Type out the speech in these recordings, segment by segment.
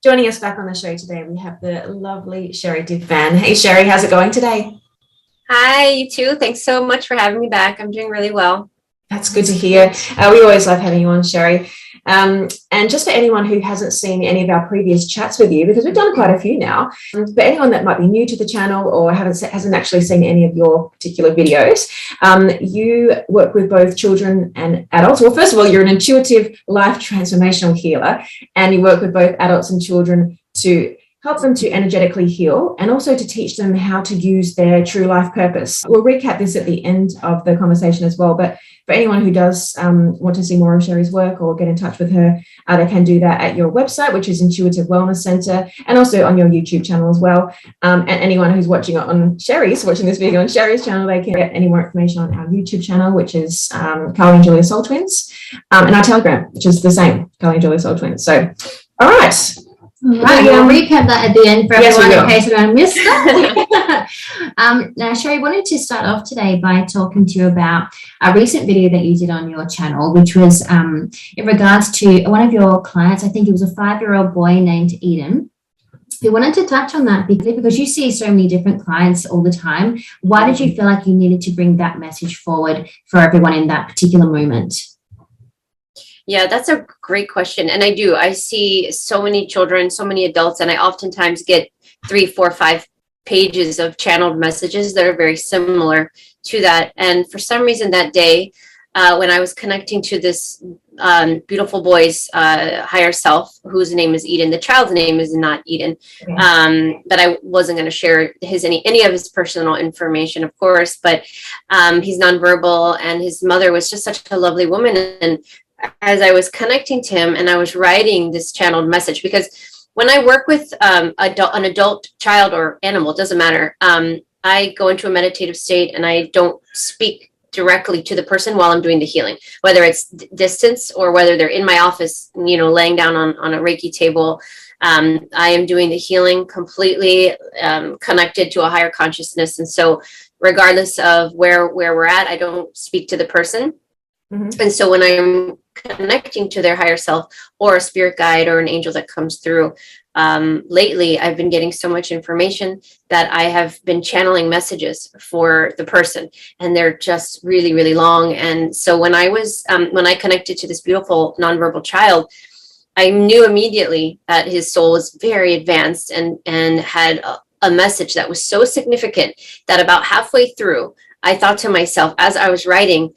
Joining us back on the show today, we have the lovely Sherri Divband. Hey, Sherri, how's it going today? Hi, you too. Thanks so much for having me back. I'm doing really well. That's good to hear. We always love having you on, Sherri. And just for anyone who hasn't seen any of our previous chats with you, because we've done quite a few now, but anyone that might be new to the channel or hasn't actually seen any of your particular videos, you work with both children and adults. Well, first of all, you're an intuitive life transformational healer, and you work with both adults and children to help them to energetically heal and also to teach them how to use their true life purpose. We'll recap this at the end of the conversation as well, but for anyone who does want to see more of Sherri's work or get in touch with her, they can do that at your website, which is Intuitive Wellness Center, and also on your YouTube channel as well. And anyone who's watching this video on Sherri's channel, they can get any more information on our YouTube channel, which is Carly and Julia Soul Twins, and our Telegram, which is the same, Carly and Julia Soul Twins. So, all right. Right, we'll recap that at the end for everyone in case anyone missed that. Now, Sherri, wanted to start off today by talking to you about a recent video that you did on your channel, which was in regards to one of your clients. I think it was a 5-year-old boy named Eden. We wanted to touch on that because you see so many different clients all the time. Why did you feel like you needed to bring that message forward for everyone in that particular moment? Yeah, that's a great question. And I see so many children, so many adults, and I oftentimes get 3, 4, 5 pages of channeled messages that are very similar to that. And for some reason that day, when I was connecting to this beautiful boy's higher self, whose name is Eden, the child's name is not Eden, but I wasn't going to share any of his personal information, of course, but he's nonverbal, and his mother was just such a lovely woman. And as I was connecting to him and I was writing this channeled message, because when I work with an adult child or animal, it doesn't matter, I go into a meditative state and I don't speak directly to the person while I'm doing the healing, whether it's distance or whether they're in my office, laying down on a Reiki table. I am doing the healing completely connected to a higher consciousness. And so regardless of where we're at, I don't speak to the person. Mm-hmm. And so when I'm connecting to their higher self or a spirit guide or an angel that comes through, lately I've been getting so much information that I have been channeling messages for the person, and they're just really, really long. And so when I connected to this beautiful nonverbal child, I knew immediately that his soul was very advanced and had a message that was so significant that about halfway through, I thought to myself as I was writing,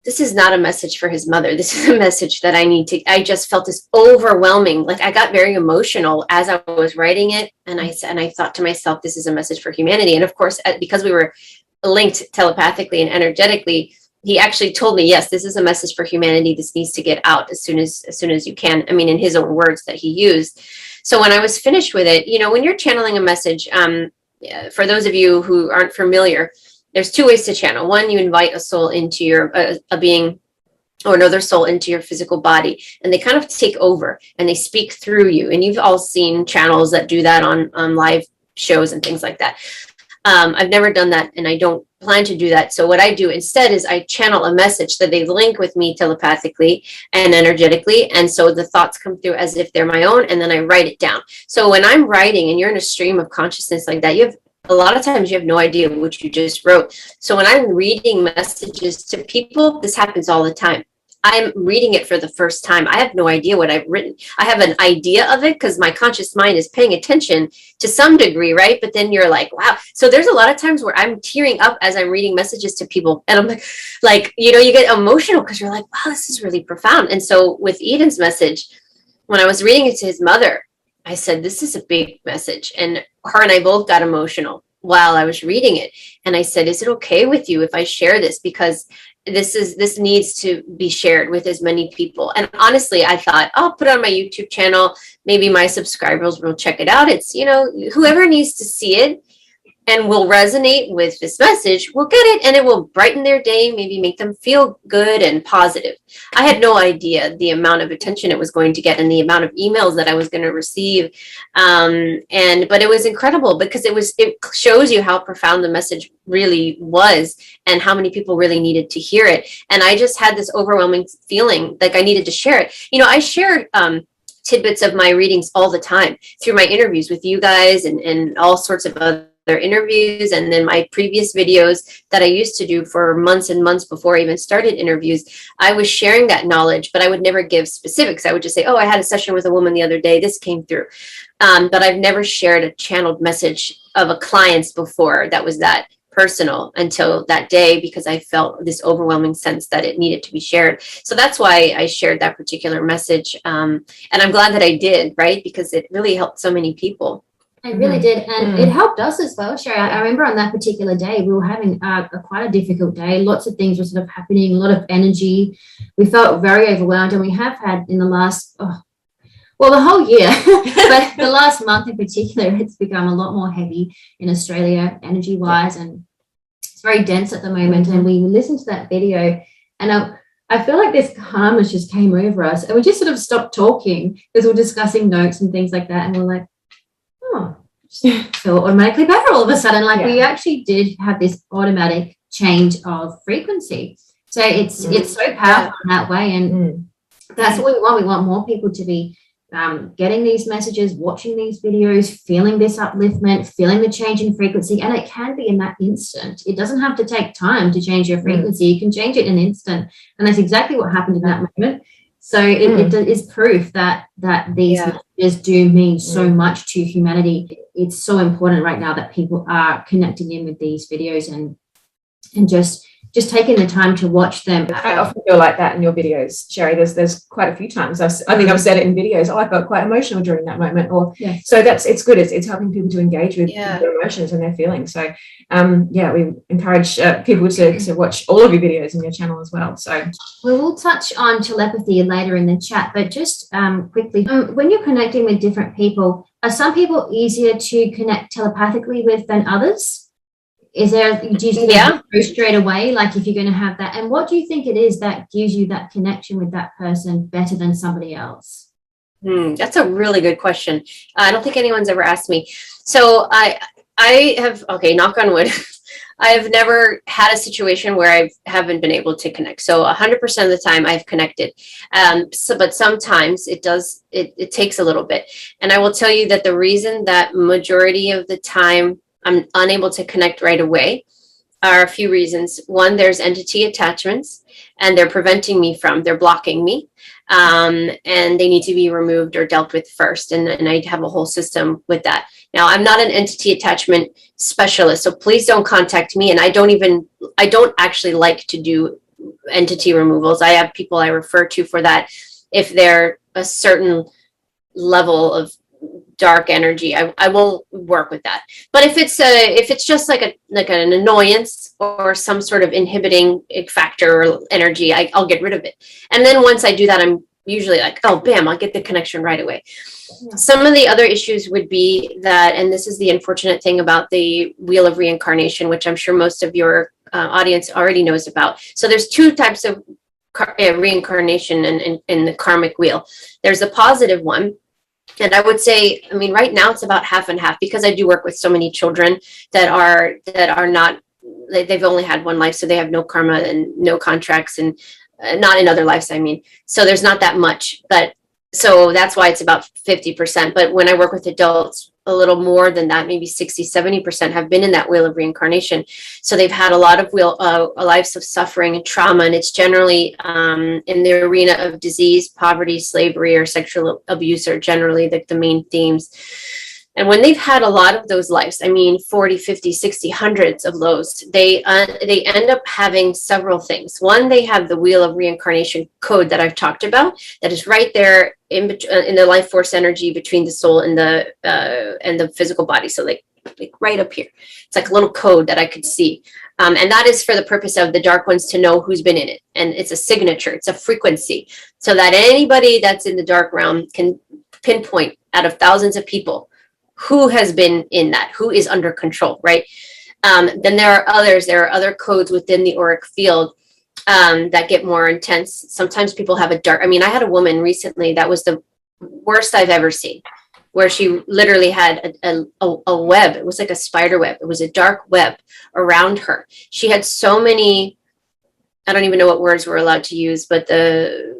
this is not a message for his mother. This is a message that I just felt this overwhelming, like I got very emotional as I was writing it. And I thought to myself, this is a message for humanity. And of course, because we were linked telepathically and energetically, he actually told me, yes, this is a message for humanity. This needs to get out as soon as you can. I mean, in his own words that he used. So when I was finished with it, when you're channeling a message, for those of you who aren't familiar, there's 2 ways to channel. One, you invite a soul into your a being or another soul into your physical body, and they kind of take over and they speak through you. And you've all seen channels that do that on live shows and things like that. I've never done that, and I don't plan to do that. So what I do instead is I channel a message that they link with me telepathically and energetically. And so the thoughts come through as if they're my own, and then I write it down. So when I'm writing and you're in a stream of consciousness like that, a lot of times you have no idea what you just wrote. So when I'm reading messages to people, this happens all the time. I'm reading it for the first time. I have no idea what I've written. I have an idea of it because my conscious mind is paying attention to some degree, right? But then you're like, wow. So there's a lot of times where I'm tearing up as I'm reading messages to people. And I'm like, you get emotional because you're like, wow, this is really profound. And so with Eden's message, when I was reading it to his mother, I said, this is a big message. And her and I both got emotional while I was reading it. And I said, is it okay with you if I share this? Because this needs to be shared with as many people. And honestly, I thought, I'll put it on my YouTube channel. Maybe my subscribers will check it out. It's, whoever needs to see it. and will resonate with this message will get it, and it will brighten their day, maybe make them feel good and positive. I had no idea the amount of attention it was going to get and the amount of emails that I was going to receive. But it was incredible because it shows you how profound the message really was and how many people really needed to hear it. And I just had this overwhelming feeling like I needed to share it. I shared tidbits of my readings all the time through my interviews with you guys and all sorts of other interviews, and then my previous videos that I used to do for months and months before I even started interviews. I was sharing that knowledge, but I would never give specifics. I would just say, oh, I had a session with a woman the other day, this came through. But I've never shared a channeled message of a client's before that was that personal until that day, because I felt this overwhelming sense that it needed to be shared. So that's why I shared that particular message. And I'm glad that I did, right? Because it really helped so many people. It really did. And it helped us as well, Sherri. I remember on that particular day, we were having quite a difficult day. Lots of things were sort of happening, a lot of energy. We felt very overwhelmed, and we have had in the last, the whole year, but the last month in particular, it's become a lot more heavy in Australia, energy-wise, and it's very dense at the moment. And we listened to that video, and I feel like this calmness just came over us, and we just sort of stopped talking because we're discussing notes and things like that, and we're like, feel automatically better all of a sudden. We actually did have this automatic change of frequency. So it's so powerful in that way, and that's what we want. We want more people to be getting these messages, watching these videos, feeling this upliftment, feeling the change in frequency. And it can be in that instant. It doesn't have to take time to change your frequency. You can change it in an instant, and that's exactly what happened in that moment. So it is proof that these messages do mean so much to humanity. It's so important right now that people are connecting in with these videos and just taking the time to watch them. I often feel like that in your videos, Sherri. There's quite a few times I think I've said it in videos. I felt quite emotional during that moment. So it's good. It's helping people to engage with their emotions and their feelings. So we encourage people to watch all of your videos in your channel as well. So we'll touch on telepathy later in the chat, but just quickly, when you're connecting with different people, are some people easier to connect telepathically with than others? Do you think go straight away, like if you're going to have that? And what do you think it is that gives you that connection with that person better than somebody else? That's a really good question. I don't think anyone's ever asked me. So I have, knock on wood, I have never had a situation where I haven't been able to connect. So 100% of the time I've connected. But sometimes it takes a little bit. And I will tell you that the reason that majority of the time I'm unable to connect right away are a few reasons. One, there's entity attachments, and they're preventing me they're blocking me, and they need to be removed or dealt with first. And I have a whole system with that. Now, I'm not an entity attachment specialist, so please don't contact me. And I don't actually like to do entity removals. I have people I refer to for that if they're a certain level of dark energy. I won't work with that. But if it's just like an annoyance or some sort of inhibiting factor or energy, I'll get rid of it. And then once I do that, I'm usually like, oh, bam, I'll get the connection right away. Some of the other issues would be that, and this is the unfortunate thing about the wheel of reincarnation, which I'm sure most of your audience already knows about. So there's two types of reincarnation in the karmic wheel. There's a positive one. And I would say, right now it's about half and half, because I do work with so many children that are not, they've only had one life, so they have no karma and no contracts, and not in other lives, So there's not that much, but so that's why it's about 50%. But when I work with adults, a little more than that, maybe 60-70% have been in that wheel of reincarnation. So they've had a lot of lives of suffering and trauma, and it's generally in the arena of disease, poverty, slavery, or sexual abuse are generally the main themes. And when they've had a lot of those lives, 40, 50, 60, hundreds of those, they end up having several things. One, they have the wheel of reincarnation code that I've talked about, that is right there in the life force energy between the soul and the physical body. So like right up here, it's like a little code that I could see. And that is for the purpose of the dark ones to know who's been in it. And it's a signature, it's a frequency, so that anybody that's in the dark realm can pinpoint out of thousands of people who has been in that, who is under control, right? Then there are other codes within the auric field that get more intense. Sometimes people have I had a woman recently that was the worst I've ever seen, where she literally had a web. It was like a spider web. It was a dark web around her. She had so many, I don't even know what words we're allowed to use, but the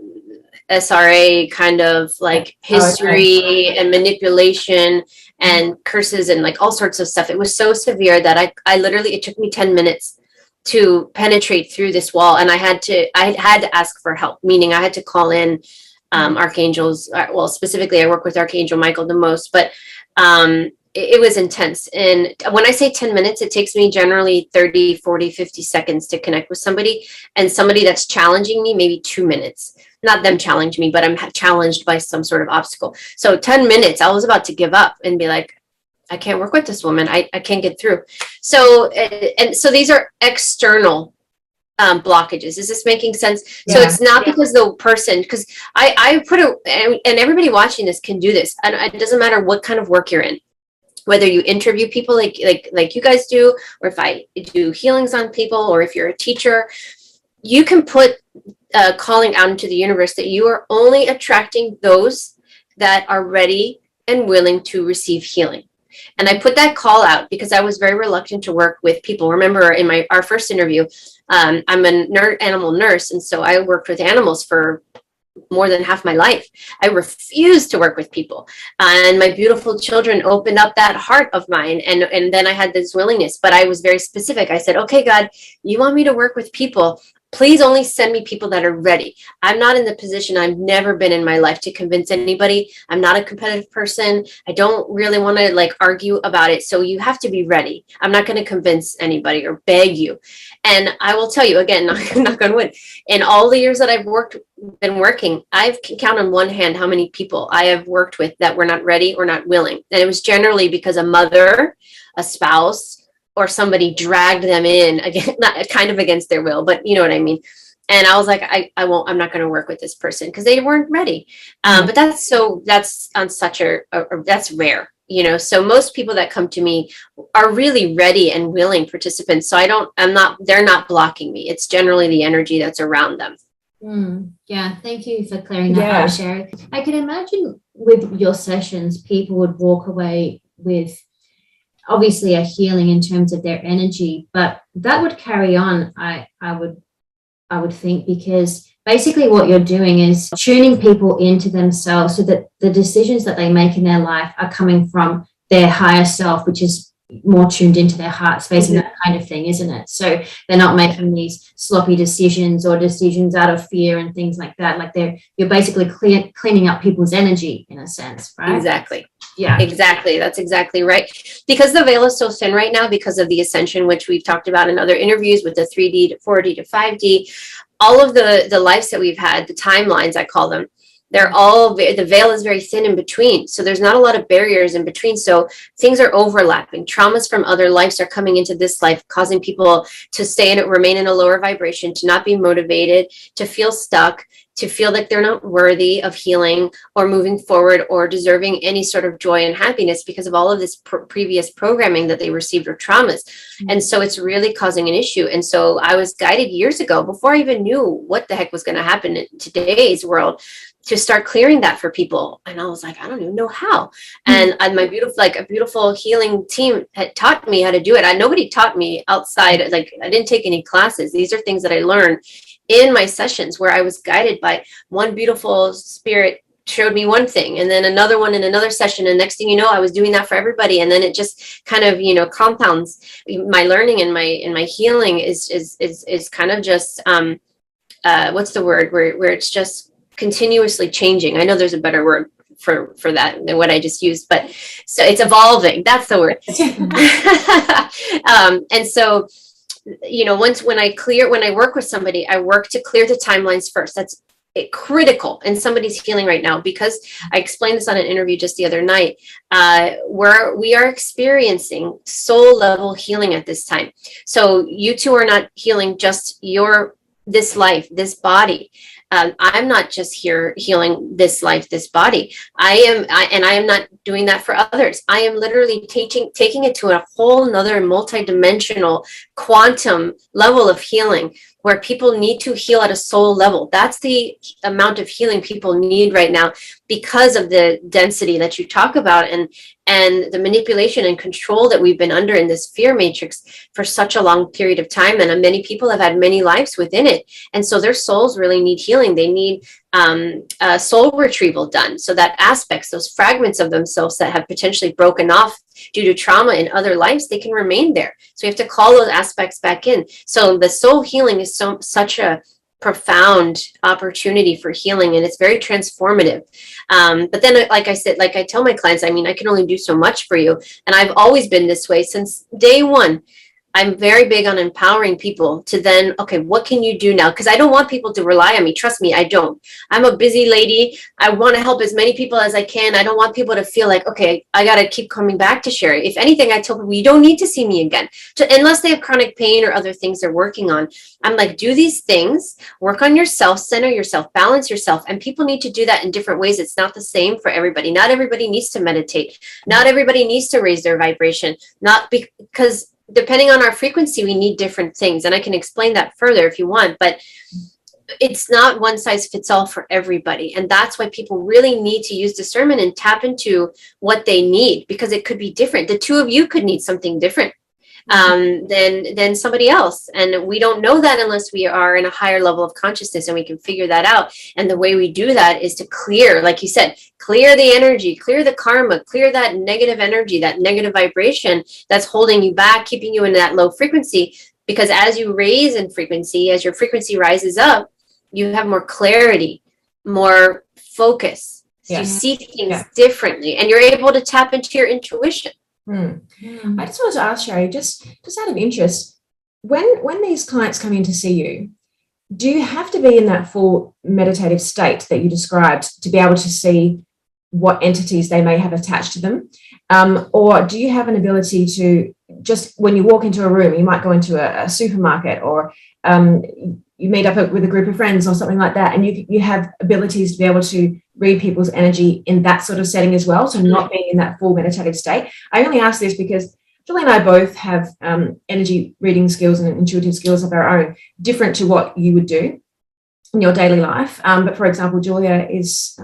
SRA kind of like history and manipulation and curses and like all sorts of stuff. It was so severe that I literally, it took me 10 minutes to penetrate through this wall. And I had to ask for help, meaning I had to call in archangels. Well, specifically, I work with Archangel Michael the most, but it was intense. And when I say 10 minutes, it takes me generally 30, 40, 50 seconds to connect with somebody, and somebody that's challenging me, maybe 2 minutes. Not them challenge me, but I'm challenged by some sort of obstacle. So 10 minutes, I was about to give up and be like, I can't work with this woman. I can't get through. So, and so these are external blockages. Is this making sense? Yeah. So it's not because the person, because I put it, and everybody watching this can do this. And it doesn't matter what kind of work you're in, whether you interview people like you guys do, or if I do healings on people, or if you're a teacher, you can put calling out into the universe that you are only attracting those that are ready and willing to receive healing. And I put that call out because I was very reluctant to work with people. Remember in our first interview, I'm an animal nurse. And so I worked with animals for more than half my life. I refused to work with people. And my beautiful children opened up that heart of mine. And then I had this willingness, but I was very specific. I said, okay, God, you want me to work with people? Please only send me people that are ready. I'm not in the position, I've never been in my life, to convince anybody. I'm not a competitive person. I don't really want to like argue about it. So you have to be ready. I'm not going to convince anybody or beg you. And I will tell you again, knock on wood, in all the years that I've been working, I can count on one hand how many people I have worked with that were not ready or not willing. And it was generally because a mother, a spouse, or somebody dragged them in again, not kind of against their will, but you know what I mean. And I was like, I'm not going to work with this person because they weren't ready. But that's on such that's rare, you know. So most people that come to me are really ready and willing participants. So they're not blocking me. It's generally the energy that's around them. Yeah. Thank you for clearing that up, Sherri. I can imagine with your sessions, people would walk away with obviously a healing in terms of their energy, but that would carry on, I would think, because basically what you're doing is tuning people into themselves so that the decisions that they make in their life are coming from their higher self, which is more tuned into their heart space and that kind of thing, isn't it? So they're not making these sloppy decisions or decisions out of fear and things like that. Like you're basically cleaning up people's energy in a sense, right? Exactly. Yeah, exactly. That's exactly right. Because the veil is so thin right now because of the ascension, which we've talked about in other interviews with the 3D to 4D to 5D, all of the lives that we've had, the timelines, I call them, the veil is very thin in between. So there's not a lot of barriers in between. So things are overlapping. Traumas from other lives are coming into this life, causing people to remain in a lower vibration, to not be motivated, to feel stuck, to feel like they're not worthy of healing or moving forward or deserving any sort of joy and happiness because of all of this previous programming that they received or traumas. And so it's really causing an issue. And so I was guided years ago, before I even knew what the heck was going to happen in today's world, to start clearing that for people. And I was like, I don't even know how. And my beautiful healing team had taught me how to do it. Nobody taught me outside. Like I didn't take any classes. These are things that I learned in my sessions, where I was guided by one beautiful spirit showed me one thing, and then another one in another session, and next thing you know, I was doing that for everybody. And then it just kind of, you know, compounds. My learning and my healing is kind of just what's the word, where it's just continuously changing. I know there's a better word for that than what I just used, but so it's evolving. That's the word. And so, you know, when I work with somebody, I work to clear the timelines first. That's critical in somebody's healing right now, because I explained this on an interview just the other night, where we are experiencing soul level healing at this time. So you two are not healing just your this life, this body. I'm not just here healing this life, this body. I am not doing that for others. I am literally taking it to a whole nother multidimensional quantum level of healing, where people need to heal at a soul level. That's the amount of healing people need right now, because of the density that you talk about, and the manipulation and control that we've been under in this fear matrix for such a long period of time. And many people have had many lives within it. And so their souls really need healing. They need soul retrieval done, so that aspects, those fragments of themselves that have potentially broken off due to trauma in other lives, they can remain there. So we have to call those aspects back in. So the soul healing is such a profound opportunity for healing, and it's very transformative. But then, like I said, like I tell my clients, I mean, I can only do so much for you, and I've always been this way since day one. I'm very big on empowering people to then, okay, what can you do now? Because I don't want people to rely on me. Trust me, I don't. I'm a busy lady. I want to help as many people as I can. I don't want people to feel like, okay, I got to keep coming back to Sherri. If anything, I tell people, you don't need to see me again, unless they have chronic pain or other things they're working on. I'm like, do these things, work on yourself, center yourself, balance yourself. And people need to do that in different ways. It's not the same for everybody. Not everybody needs to meditate. Not everybody needs to raise their vibration. Not because depending on our frequency, we need different things. And I can explain that further if you want, but it's not one size fits all for everybody. And that's why people really need to use discernment and tap into what they need, because it could be different. The two of you could need something different than somebody else. And we don't know that unless we are in a higher level of consciousness and we can figure that out. And the way we do that is to clear, like you said, clear the energy, clear the karma, clear that negative energy, that negative vibration that's holding you back, keeping you in that low frequency. Because as you raise in frequency, as your frequency rises up, you have more clarity, more focus. So you see things differently, and you're able to tap into your intuition. I just wanted to ask Sherri, just out of interest, when these clients come in to see you, do you have to be in that full meditative state that you described to be able to see what entities they may have attached to them? Or do you have an ability to just, when you walk into a room, you might go into a supermarket, or you meet up with a group of friends or something like that, and you have abilities to be able to read people's energy in that sort of setting as well, so not being in that full meditative state? I only ask this because Julie and I both have energy reading skills and intuitive skills of our own, different to what you would do in your daily life. But for example, Julia is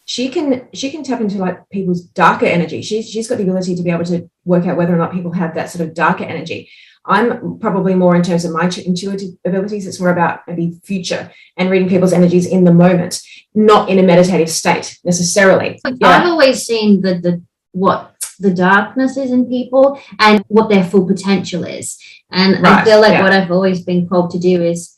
she can tap into like people's darker energy. She's got the ability to be able to work out whether or not people have that sort of darker energy. I'm probably more, in terms of my intuitive abilities, it's more about maybe future and reading people's energies in the moment, not in a meditative state necessarily. I've always seen what the darkness is in people and what their full potential is. And I feel like what I've always been called to do is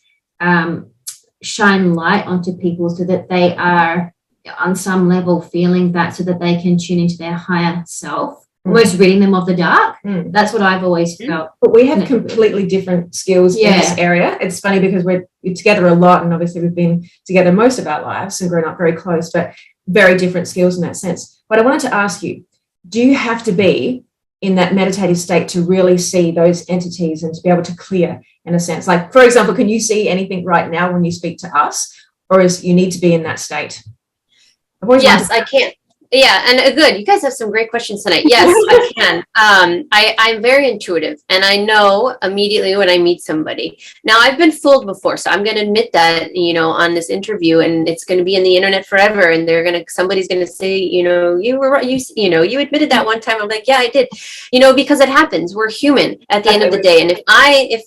shine light onto people so that they are on some level feeling that, so that they can tune into their higher self. Almost reading them of the dark. That's what I've always felt. But we have completely different skills in this area. It's funny because we're together a lot, and obviously we've been together most of our lives and grown up very close, but very different skills in that sense. But I wanted to ask you, do you have to be in that meditative state to really see those entities and to be able to clear, in a sense? Like, for example, can you see anything right now when you speak to us, or is you need to be in that state? Yes, I can. Yeah, and good. You guys have some great questions tonight. Yes, I can. I'm very intuitive, and I know immediately when I meet somebody. Now, I've been fooled before, so I'm going to admit that, on this interview, and it's going to be in the internet forever. And somebody's going to say, you were right. You admitted that one time. I'm like, yeah, I did. Because it happens. We're human at the end of the day, and if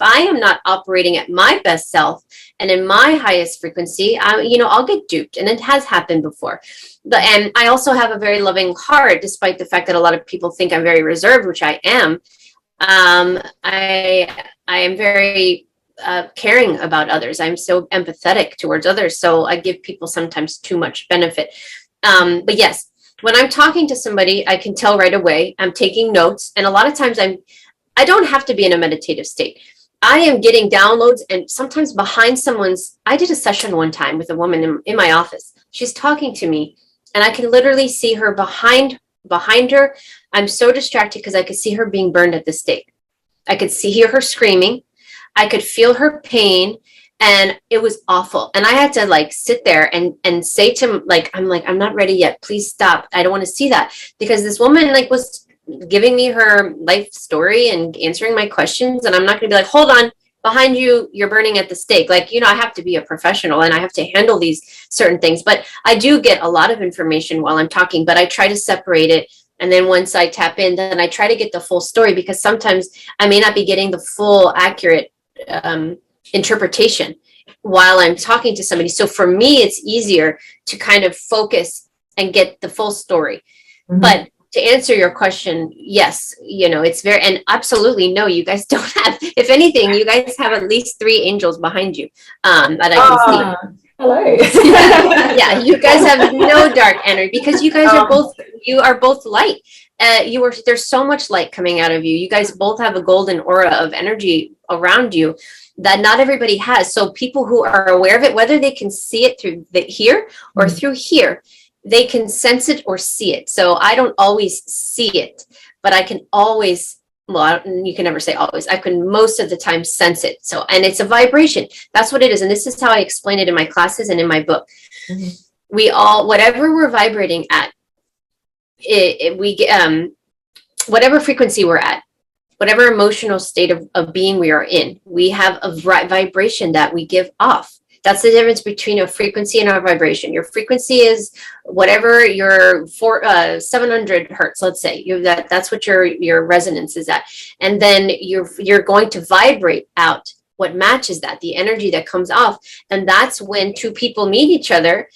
I am not operating at my best self and in my highest frequency, I'll get duped, and it has happened before. And I also have a very loving heart, despite the fact that a lot of people think I'm very reserved, which I am. I am very caring about others. I'm so empathetic towards others. So I give people sometimes too much benefit. But yes, when I'm talking to somebody, I can tell right away. I'm taking notes. And a lot of times I don't have to be in a meditative state. I am getting downloads, and sometimes behind I did a session one time with a woman in my office. She's talking to me, and I can literally see her behind her. I'm so distracted because I could see her being burned at the stake. I could hear her screaming. I could feel her pain. And it was awful. And I had to like sit there and say to him, like, I'm not ready yet. Please stop. I don't want to see that. Because this woman like was giving me her life story and answering my questions. And I'm not going to be like, hold on, behind you, you're burning at the stake. Like, I have to be a professional and I have to handle these certain things. But I do get a lot of information while I'm talking, but I try to separate it. And then once I tap in, then I try to get the full story, because sometimes I may not be getting the full accurate interpretation while I'm talking to somebody. So for me, it's easier to kind of focus and get the full story. Mm-hmm. But to answer your question, yes, it's very, and absolutely no, you guys don't have, if anything, you guys have at least 3 angels behind you that I can see. Hello. Yeah, you guys have no dark energy, because you guys are both light. There's so much light coming out of you. You guys both have a golden aura of energy around you that not everybody has. So people who are aware of it, whether they can see it through here or through here, they can sense it or see it. So I don't always see it, but I can always, well, you can never say always, I can most of the time sense it. So, and it's a vibration. That's what it is. And this is how I explain it in my classes and in my book. Mm-hmm. We all, whatever we're vibrating at, whatever frequency we're at, whatever emotional state of being we are in, we have a vibration that we give off. That's the difference between a frequency and a vibration. Your frequency is whatever your 700 hertz, let's say. That's what your resonance is at. And then you're going to vibrate out what matches that, the energy that comes off. And that's when 2 people meet each other.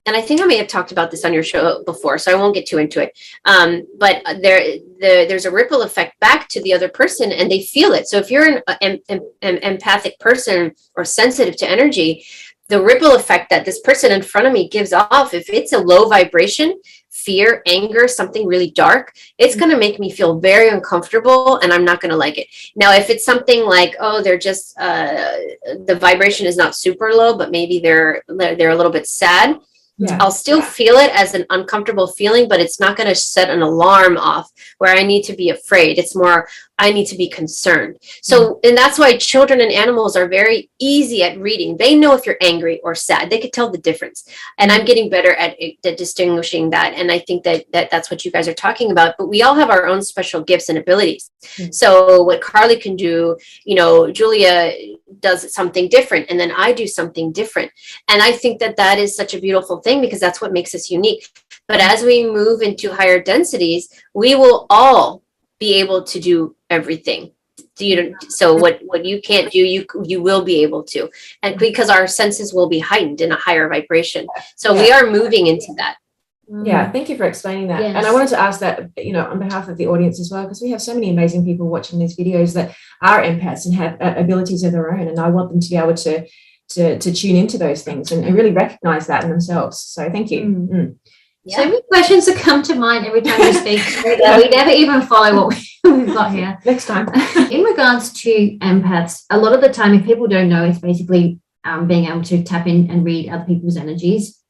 And I think I may have talked about this on your show before, so I won't get too into it. But there's a ripple effect back to the other person, and they feel it. So if you're an empathic person or sensitive to energy, the ripple effect that this person in front of me gives off, if it's a low vibration, fear, anger, something really dark, it's going to make me feel very uncomfortable, and I'm not going to like it. Now, if it's something like, oh, they're just, the vibration is not super low, but maybe they're a little bit sad, yeah, I'll still feel it as an uncomfortable feeling, but it's not going to set an alarm off where I need to be afraid. It's more, I need to be concerned. So, and that's why children and animals are very easy at reading. They know if you're angry or sad. They could tell the difference. And I'm getting better at distinguishing that. And I think that's what you guys are talking about. But we all have our own special gifts and abilities. Mm-hmm. So what Carly can do, Julia does something different, and then I do something different. And I think that is such a beautiful thing, because that's what makes us unique. But as we move into higher densities, we will all be able to do everything. So what you can't do, you will be able to, and because our senses will be heightened in a higher vibration. So we are moving into that. Yeah, thank you for explaining that. Yes. And I wanted to ask that, on behalf of the audience as well, because we have so many amazing people watching these videos that are empaths and have abilities of their own, and I want them to be able to tune into those things and really recognize that in themselves. So thank you. Mm. Yeah. So many questions that come to mind every time you speak. We never even follow what we've got here. Next time. In regards to empaths, a lot of the time, if people don't know, it's basically being able to tap in and read other people's energies.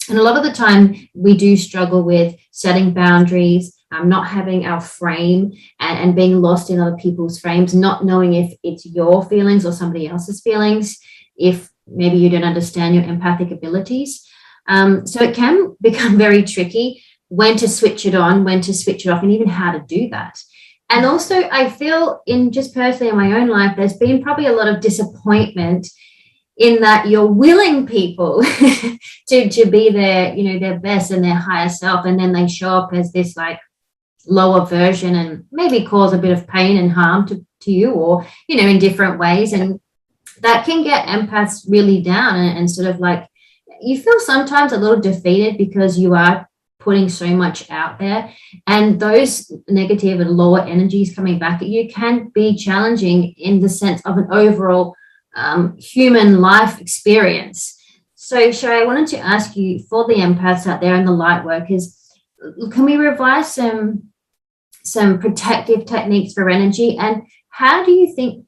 And a lot of the time, we do struggle with setting boundaries, not having our frame, and being lost in other people's frames, not knowing if it's your feelings or somebody else's feelings, if maybe you don't understand your empathic abilities. So it can become very tricky when to switch it on, when to switch it off, and even how to do that. And also, I feel just personally in my own life, there's been probably a lot of disappointment in that you're willing people to be their best and their higher self, and then they show up as this like lower version and maybe cause a bit of pain and harm to you, or in different ways. And that can get empaths really down and sort of like, you feel sometimes a little defeated because you are putting so much out there, and those negative and lower energies coming back at you can be challenging in the sense of an overall human life experience. So Sherri, I wanted to ask you, for the empaths out there and the light workers, can we revise some protective techniques for energy, and how do you think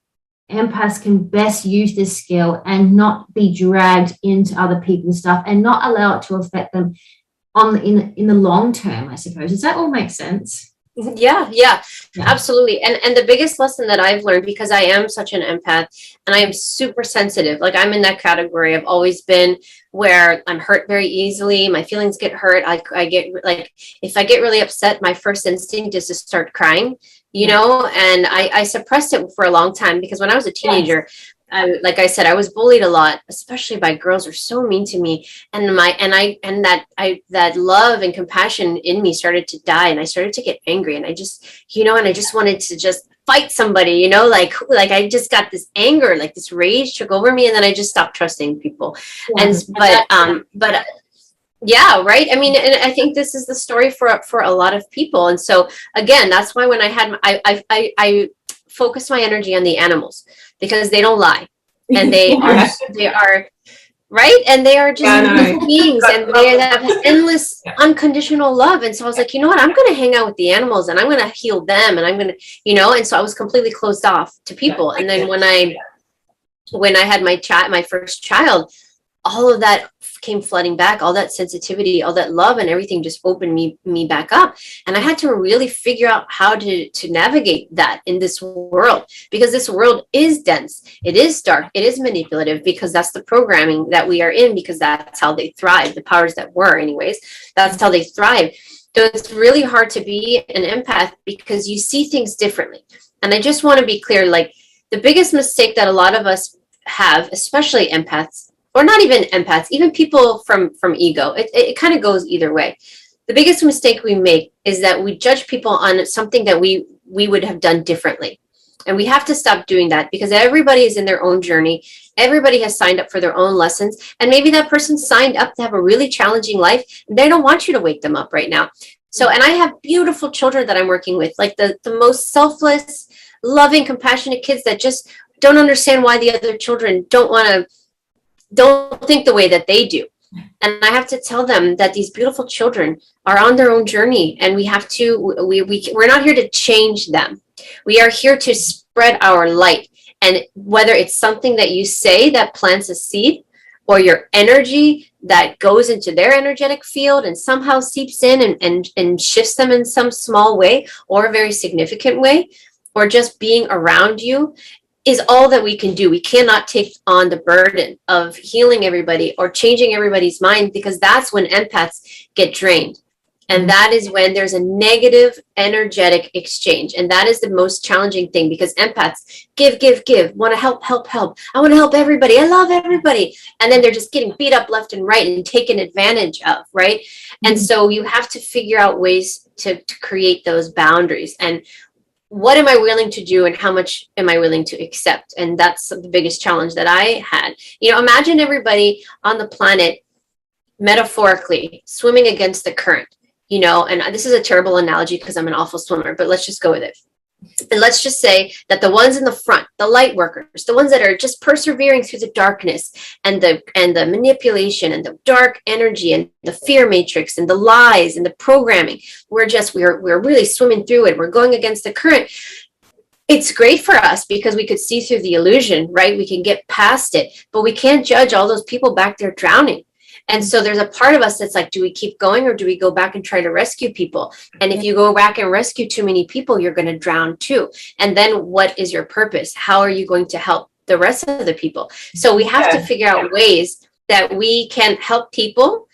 empaths can best use this skill and not be dragged into other people's stuff and not allow it to affect them in the long term, I suppose? Does that all make sense? Yeah, absolutely. And the biggest lesson that I've learned, because I am such an empath and I am super sensitive, like I'm in that category. I've always been, where I'm hurt very easily. My feelings get hurt. I get like, if I get really upset, my first instinct is to start crying, and I suppressed it for a long time, because when I was a teenager, like I said, I was bullied a lot, especially by girls who were so mean to me. And that love and compassion in me started to die, and I started to get angry, and I just, and I just wanted to just fight somebody, like I just got this anger, like this rage took over me, and then I just stopped trusting people. But yeah, right. I mean, and I think this is the story for a lot of people. And so again, that's why when I had I focus my energy on the animals, because they don't lie, and they are right, and they are just beings, and they have endless unconditional love. And so I was like, you know what, I'm going to hang out with the animals, and I'm going to heal them, and I'm going to, and so I was completely closed off to people. And then when I had my first child, all of that came flooding back, all that sensitivity, all that love and everything just opened me back up. And I had to really figure out how to navigate that in this world, because this world is dense, it is dark, it is manipulative, because that's the programming that we are in, because that's how they thrive, the powers that were anyways, that's how they thrive. So it's really hard to be an empath, because you see things differently. And I just want to be clear, like the biggest mistake that a lot of us have, especially empaths, or not even empaths, even people from ego, it kind of goes either way. The biggest mistake we make is that we judge people on something that we would have done differently. And we have to stop doing that, because everybody is in their own journey. Everybody has signed up for their own lessons. And maybe that person signed up to have a really challenging life, and they don't want you to wake them up right now. So, and I have beautiful children that I'm working with, like the most selfless, loving, compassionate kids that just don't understand why the other children don't think the way that they do. And I have to tell them that these beautiful children are on their own journey, and we have to, we're not here to change them. We are here to spread our light. And whether it's something that you say that plants a seed, or your energy that goes into their energetic field and somehow seeps in and shifts them in some small way or a very significant way, or just being around you, is all that we can do. We cannot take on the burden of healing everybody or changing everybody's mind, because that's when empaths get drained. And that is when there's a negative energetic exchange. And that is the most challenging thing, because empaths give, want to help. I want to help everybody. I love everybody. And then they're just getting beat up left and right and taken advantage of, right? And so you have to figure out ways to create those boundaries. And what am I willing to do, and how much am I willing to accept? And that's the biggest challenge that I had. Imagine everybody on the planet, metaphorically, swimming against the current, and this is a terrible analogy because I'm an awful swimmer, but let's just go with it. And let's just say that the ones in the front, the light workers, the ones that are just persevering through the darkness and the manipulation and the dark energy and the fear matrix and the lies and the programming, we're really swimming through it. We're going against the current. It's great for us because we could see through the illusion, right? We can get past it, but we can't judge all those people back there drowning. And so there's a part of us that's like, do we keep going, or do we go back and try to rescue people? And if you go back and rescue too many people, you're going to drown too. And then what is your purpose? How are you going to help the rest of the people? So we have to figure out ways that we can help people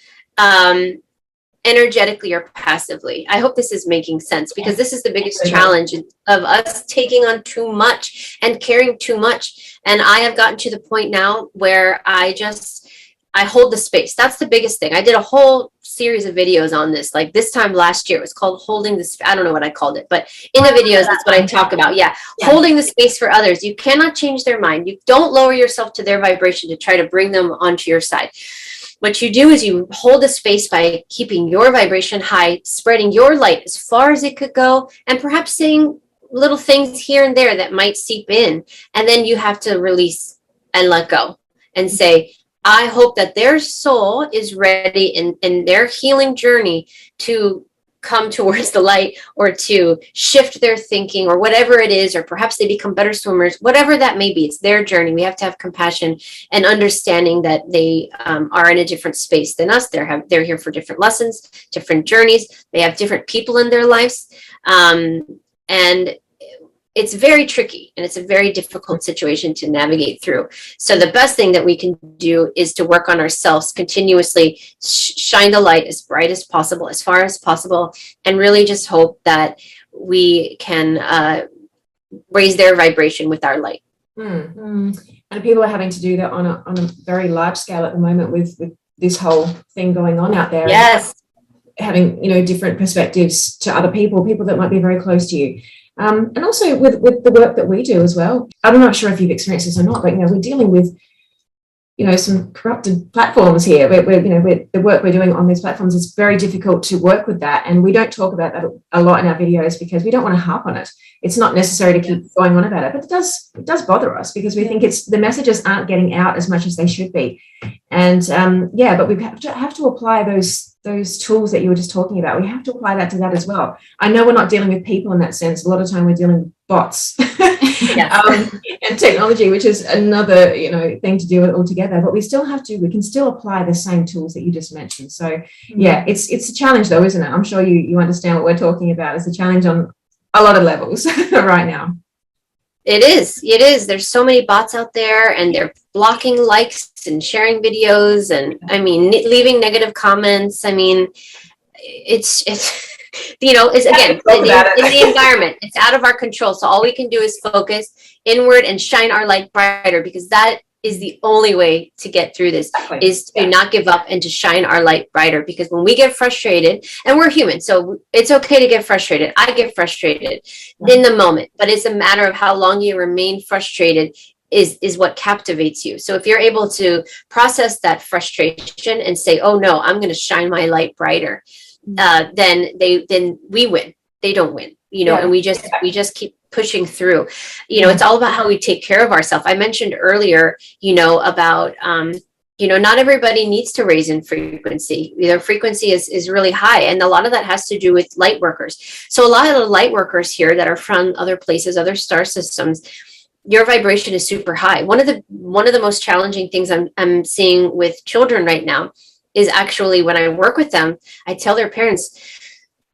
energetically or passively. I hope this is making sense, because this is the biggest challenge of us taking on too much and caring too much. And I have gotten to the point now where I hold the space. That's the biggest thing. I did a whole series of videos on this, like this time last year. It was called Holding this. I don't know what I called it, but in the videos, that's what I talk about. Yeah. Holding the space for others. You cannot change their mind. You don't lower yourself to their vibration to try to bring them onto your side. What you do is you hold the space by keeping your vibration high, spreading your light as far as it could go, and perhaps saying little things here and there that might seep in. And then you have to release and let go and say, I hope that their soul is ready in their healing journey to come towards the light, or to shift their thinking, or whatever it is, or perhaps they become better swimmers, whatever that may be. It's their journey. We have to have compassion and understanding that they are in a different space than us. They're here for different lessons, different journeys. They have different people in their lives. And it's very tricky, and it's a very difficult situation to navigate through. So the best thing that we can do is to work on ourselves continuously, shine the light as bright as possible, as far as possible, and really just hope that we can raise their vibration with our light. And people are having to do that on a very large scale at the moment with this whole thing going on out there. Yes. Having, different perspectives to other people that might be very close to you. And also with the work that we do as well. I'm not sure if you've experienced this or not, but we're dealing with some corrupted platforms here. We're the work we're doing on these platforms is very difficult to work with that, and we don't talk about that a lot in our videos because we don't want to harp on it. It's not necessary to keep going on about it, but it does bother us because we think the messages aren't getting out as much as they should be. And but we have to apply those tools that you were just talking about. We have to apply that to that as well. I know we're not dealing with people in that sense. A lot of time we're dealing with bots and technology, which is another thing to deal with altogether. But we can still apply the same tools that you just mentioned. So it's a challenge though, isn't it? I'm sure you understand what we're talking about. It's a challenge on a lot of levels right now. It is. There's so many bots out there, and they're blocking likes and sharing videos, and leaving negative comments. It's again, in the environment, it's out of our control. So all we can do is focus inward and shine our light brighter, because that is the only way to get through this, is to not give up and to shine our light brighter. Because when we get frustrated, and we're human, so it's okay to get frustrated. I get frustrated in the moment, but it's a matter of how long you remain frustrated is what captivates you. So if you're able to process that frustration and say, oh no, I'm going to shine my light brighter, then we win. They don't win, and we just keep pushing through. It's all about how we take care of ourselves. I mentioned earlier, about not everybody needs to raise in frequency. Their frequency is really high, and a lot of that has to do with light workers. So a lot of the light workers here that are from other places, other star systems, your vibration is super high. One of the most challenging things I'm seeing with children right now is actually when I work with them, I tell their parents,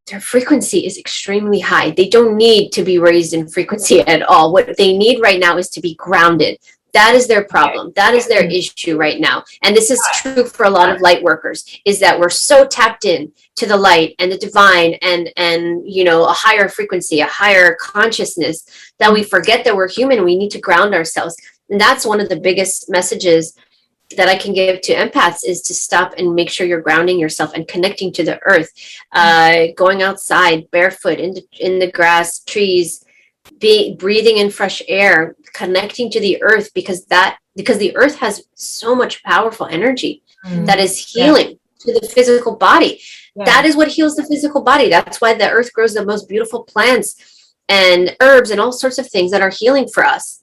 their frequency is extremely high. They don't need to be raised in frequency at all. What they need right now is to be grounded. That is their problem. That is their issue right now. And this is true for a lot of light workers, is that we're so tapped in to the light and the divine and a higher frequency, a higher consciousness, that we forget that we're human. We need to ground ourselves. And that's one of the biggest messages that I can give to empaths, is to stop and make sure you're grounding yourself and connecting to the earth, going outside barefoot in the grass, trees, breathing in fresh air, connecting to the earth, because the earth has so much powerful energy that is healing to the physical body. That is what heals the physical body. That's why the earth grows the most beautiful plants and herbs and all sorts of things that are healing for us.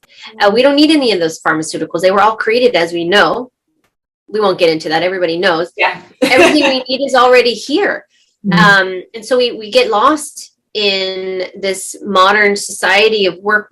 We don't need any of those pharmaceuticals. They were all created, as we know. We won't get into that. Everybody knows. Everything we need is already here. And so we get lost in this modern society of work,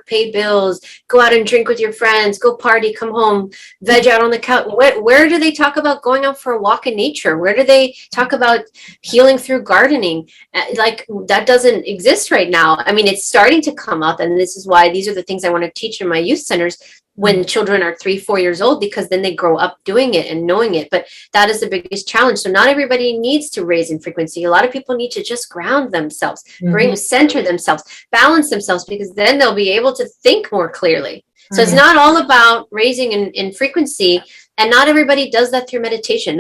pay bills, go out and drink with your friends, go party, come home, veg out on the couch. Where do they talk about going out for a walk in nature? Where do they talk about healing through gardening? Like, that doesn't exist right now. It's starting to come up, and this is why these are the things I want to teach in my youth centers when children are 3-4 years old, because then they grow up doing it and knowing it. But that is the biggest challenge. So not everybody needs to raise in frequency. A lot of people need to just ground themselves, center themselves, balance themselves, because then they'll be able to think more clearly. So it's not all about raising in frequency, and not everybody does that through meditation.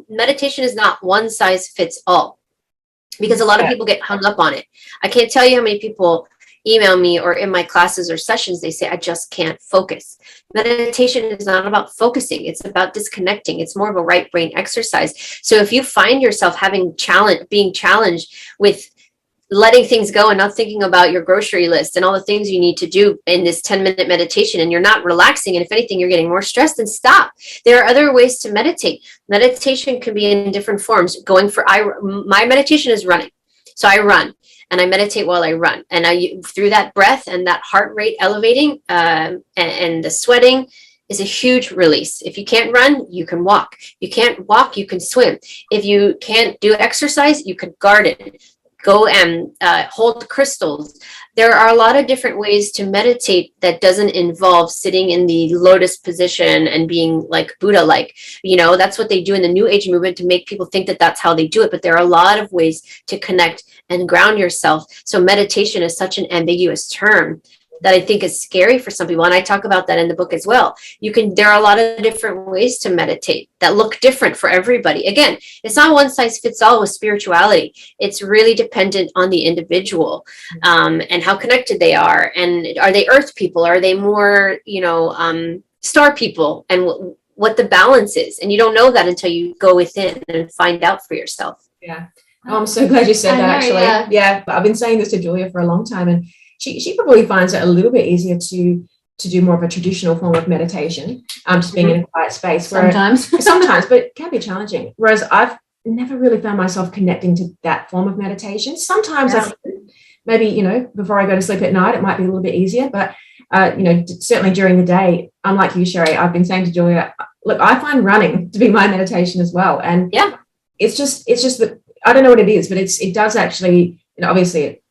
Meditation is not one size fits all, because a lot of people get hung up on it. I can't tell you how many people email me or in my classes or sessions, they say, I just can't focus. Meditation is not about focusing. It's about disconnecting. It's more of a right brain exercise. So if you find yourself being challenged with letting things go and not thinking about your grocery list and all the things you need to do in this 10-minute meditation, and you're not relaxing, and if anything you're getting more stressed, then stop. There are other ways to meditate. Meditation can be in different forms. My meditation is running. So I run and I meditate while I run, and through that breath and that heart rate elevating and the sweating is a huge release. If you can't run, you can walk. You can't walk, you can swim. If you can't do exercise, you can garden. Go and hold crystals. There are a lot of different ways to meditate that doesn't involve sitting in the lotus position and being like Buddha-like. That's what they do in the New Age movement to make people think that that's how they do it. But there are a lot of ways to connect and ground yourself. So meditation is such an ambiguous term that I think is scary for some people. And I talk about that in the book as well. There are a lot of different ways to meditate that look different for everybody. Again, it's not one size fits all with spirituality. It's really dependent on the individual and how connected they are. And are they earth people? Are they more, star people? And what the balance is. And you don't know that until you go within and find out for yourself. Yeah. Oh, I'm so glad you said that, actually. Yeah. I've been saying this to Julia for a long time, and she probably finds it a little bit easier to do more of a traditional form of meditation, just being in a quiet space. Sometimes, but it can be challenging. Whereas I've never really found myself connecting to that form of meditation. Sometimes maybe, before I go to sleep at night, it might be a little bit easier. But, certainly during the day, unlike you, Sherri, I've been saying to Julia, look, I find running to be my meditation as well. And it's just that I don't know what it is, but it does actually, obviously it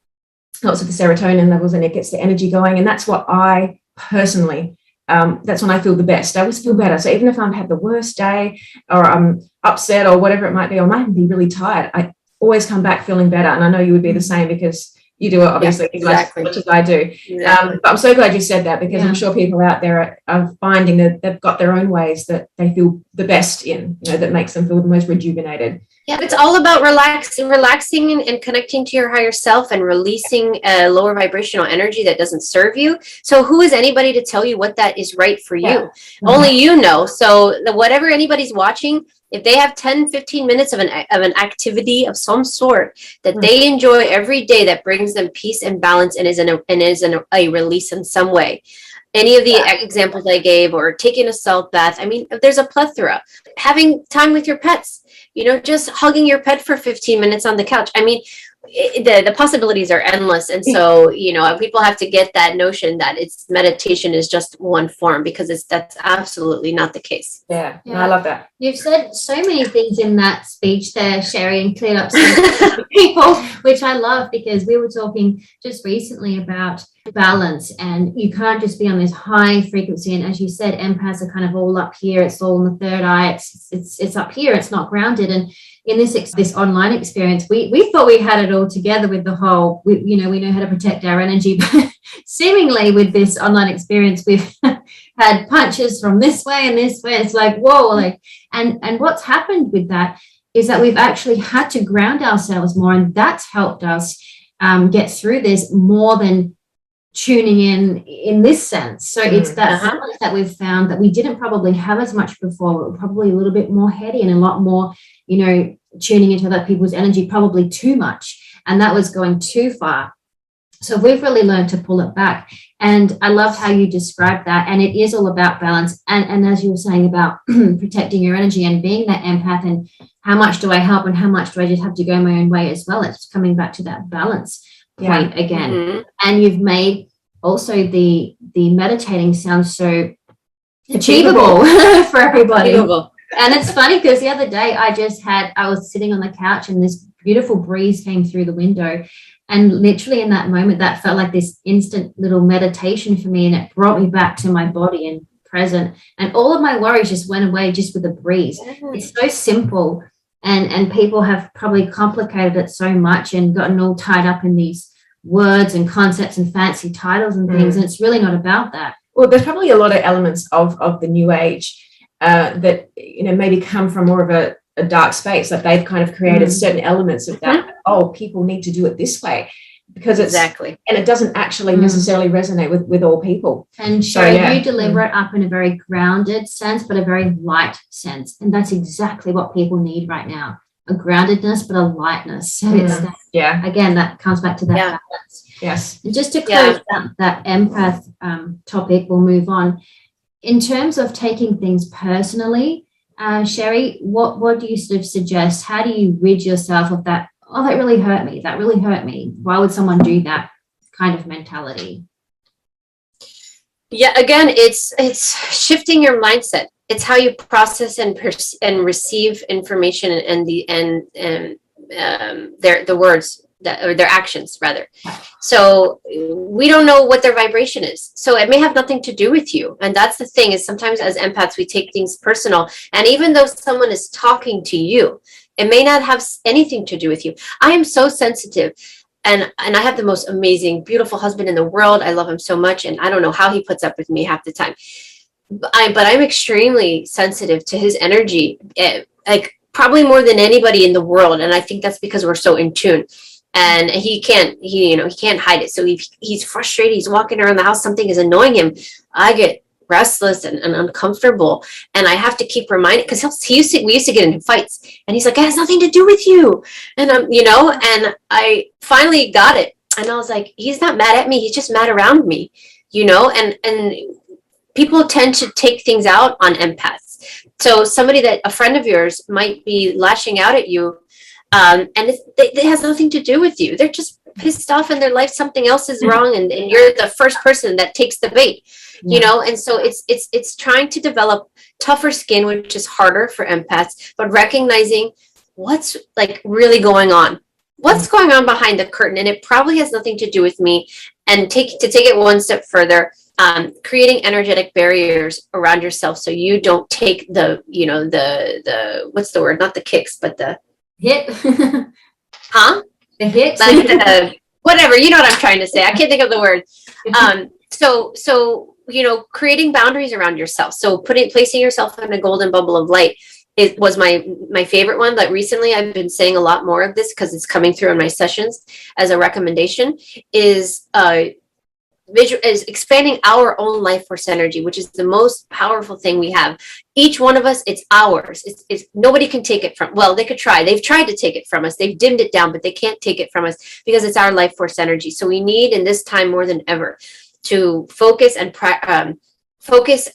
helps with the serotonin levels and it gets the energy going. And that's what I personally, that's when I feel the best. I always feel better. So even if I've had the worst day or I'm upset or whatever it might be, or I might be really tired, I always come back feeling better. And I know you would be the same because you do it obviously as much as I do. But I'm so glad you said that, because I'm sure people out there are finding that they've got their own ways that they feel the best in, that makes them feel the most rejuvenated. Yeah, it's all about relaxing and connecting to your higher self and releasing a lower vibrational energy that doesn't serve you. So who is anybody to tell you what that is right for you? Only you know. So whatever anybody's watching, if they have 10, 15 minutes of an activity of some sort that they enjoy every day that brings them peace and balance and is a release in some way. Any of the examples I gave, or taking a salt bath. I mean, there's a plethora. Having time with your pets, just hugging your pet for 15 minutes on the couch. I mean, the possibilities are endless. And so, people have to get that notion that meditation is just one form, because that's absolutely not the case. Yeah. I love that. You've said so many things in that speech there, Sherri, and cleared up so many people, which I love, because we were talking just recently about balance, and you can't just be on this high frequency. And as you said, empaths are kind of all up here. It's all in the third eye. It's up here. It's not grounded. And in this online experience, we thought we had it all together with the whole, we know how to protect our energy, but seemingly with this online experience, we've had punches from this way and this way. It's like, whoa, and what's happened with that is that we've actually had to ground ourselves more, and that's helped us get through this more than tuning in this sense. So it's that balance that we've found that we didn't probably have as much before. We were probably a little bit more heady and a lot more, tuning into other people's energy, probably too much, and that was going too far. So we've really learned to pull it back. And I loved how you described that. And it is all about balance. And as you were saying about protecting your energy and being that empath, and how much do I help and how much do I just have to go my own way as well. It's coming back to that balance point again. And you've made also the meditating sound so achievable for everybody. And it's funny because the other day I was sitting on the couch and this beautiful breeze came through the window. And literally in that moment, that felt like this instant little meditation for me. And it brought me back to my body and present. And all of my worries just went away just with the breeze. It's so simple. And people have probably complicated it so much and gotten all tied up in these words and concepts and fancy titles and things. And it's really not about that. Well, there's probably a lot of elements of the New Age that, maybe come from more of a dark space, that they've kind of created certain elements of that. People need to do it this way, because it's and it doesn't actually necessarily resonate with all people. And you deliver it up in a very grounded sense, but a very light sense, and that's exactly what people need right now. a groundedness, but a lightness. So it's that, again, that comes back to that balance. Yes. And just to close that empath topic, we'll move on. In terms of taking things personally, Sherri, what do you sort of suggest? How do you rid yourself of that? Oh, that really hurt me. That really hurt me. Why would someone do that kind of mentality? Yeah, again, it's shifting your mindset. It's how you process and receive information and their words or their actions rather. So we don't know what their vibration is. So it may have nothing to do with you. And that's the thing, is sometimes as empaths, we take things personal. And even though someone is talking to you, it may not have anything to do with you. I am so sensitive. And I have the most amazing, beautiful husband in the world. I love him so much. And I don't know how he puts up with me half the time. But I'm extremely sensitive to his energy, like probably more than anybody in the world. And I think that's because we're so in tune. And he can't hide it. So he's frustrated. He's walking around the house. Something is annoying him. I get restless and uncomfortable. And I have to keep reminding, because we used to get into fights. And he's like, it has nothing to do with you. And and I finally got it. And I was like, he's not mad at me. He's just mad around me, and people tend to take things out on empaths. So a friend of yours might be lashing out at you. And it has nothing to do with you. They're just pissed off in their life. Something else is wrong. And you're the first person that takes the bait, and so it's trying to develop tougher skin, which is harder for empaths, but recognizing what's like really going on. What's going on behind the curtain? And it probably has nothing to do with me. And take it one step further, creating energetic barriers around yourself so you don't take the what's the word? Not the kicks, but the hit. Huh? The hit. Like whatever, you know what I'm trying to say. I can't think of the word. So creating boundaries around yourself. So placing yourself in a golden bubble of light. It was my favorite one, but recently I've been saying a lot more of this because it's coming through in my sessions as a recommendation, is expanding our own life force energy, which is the most powerful thing we have. Each one of us, it's ours. It's nobody can take it from, well, they could try. They've tried to take it from us. They've dimmed it down, but they can't take it from us because it's our life force energy. So we need, in this time more than ever, to focus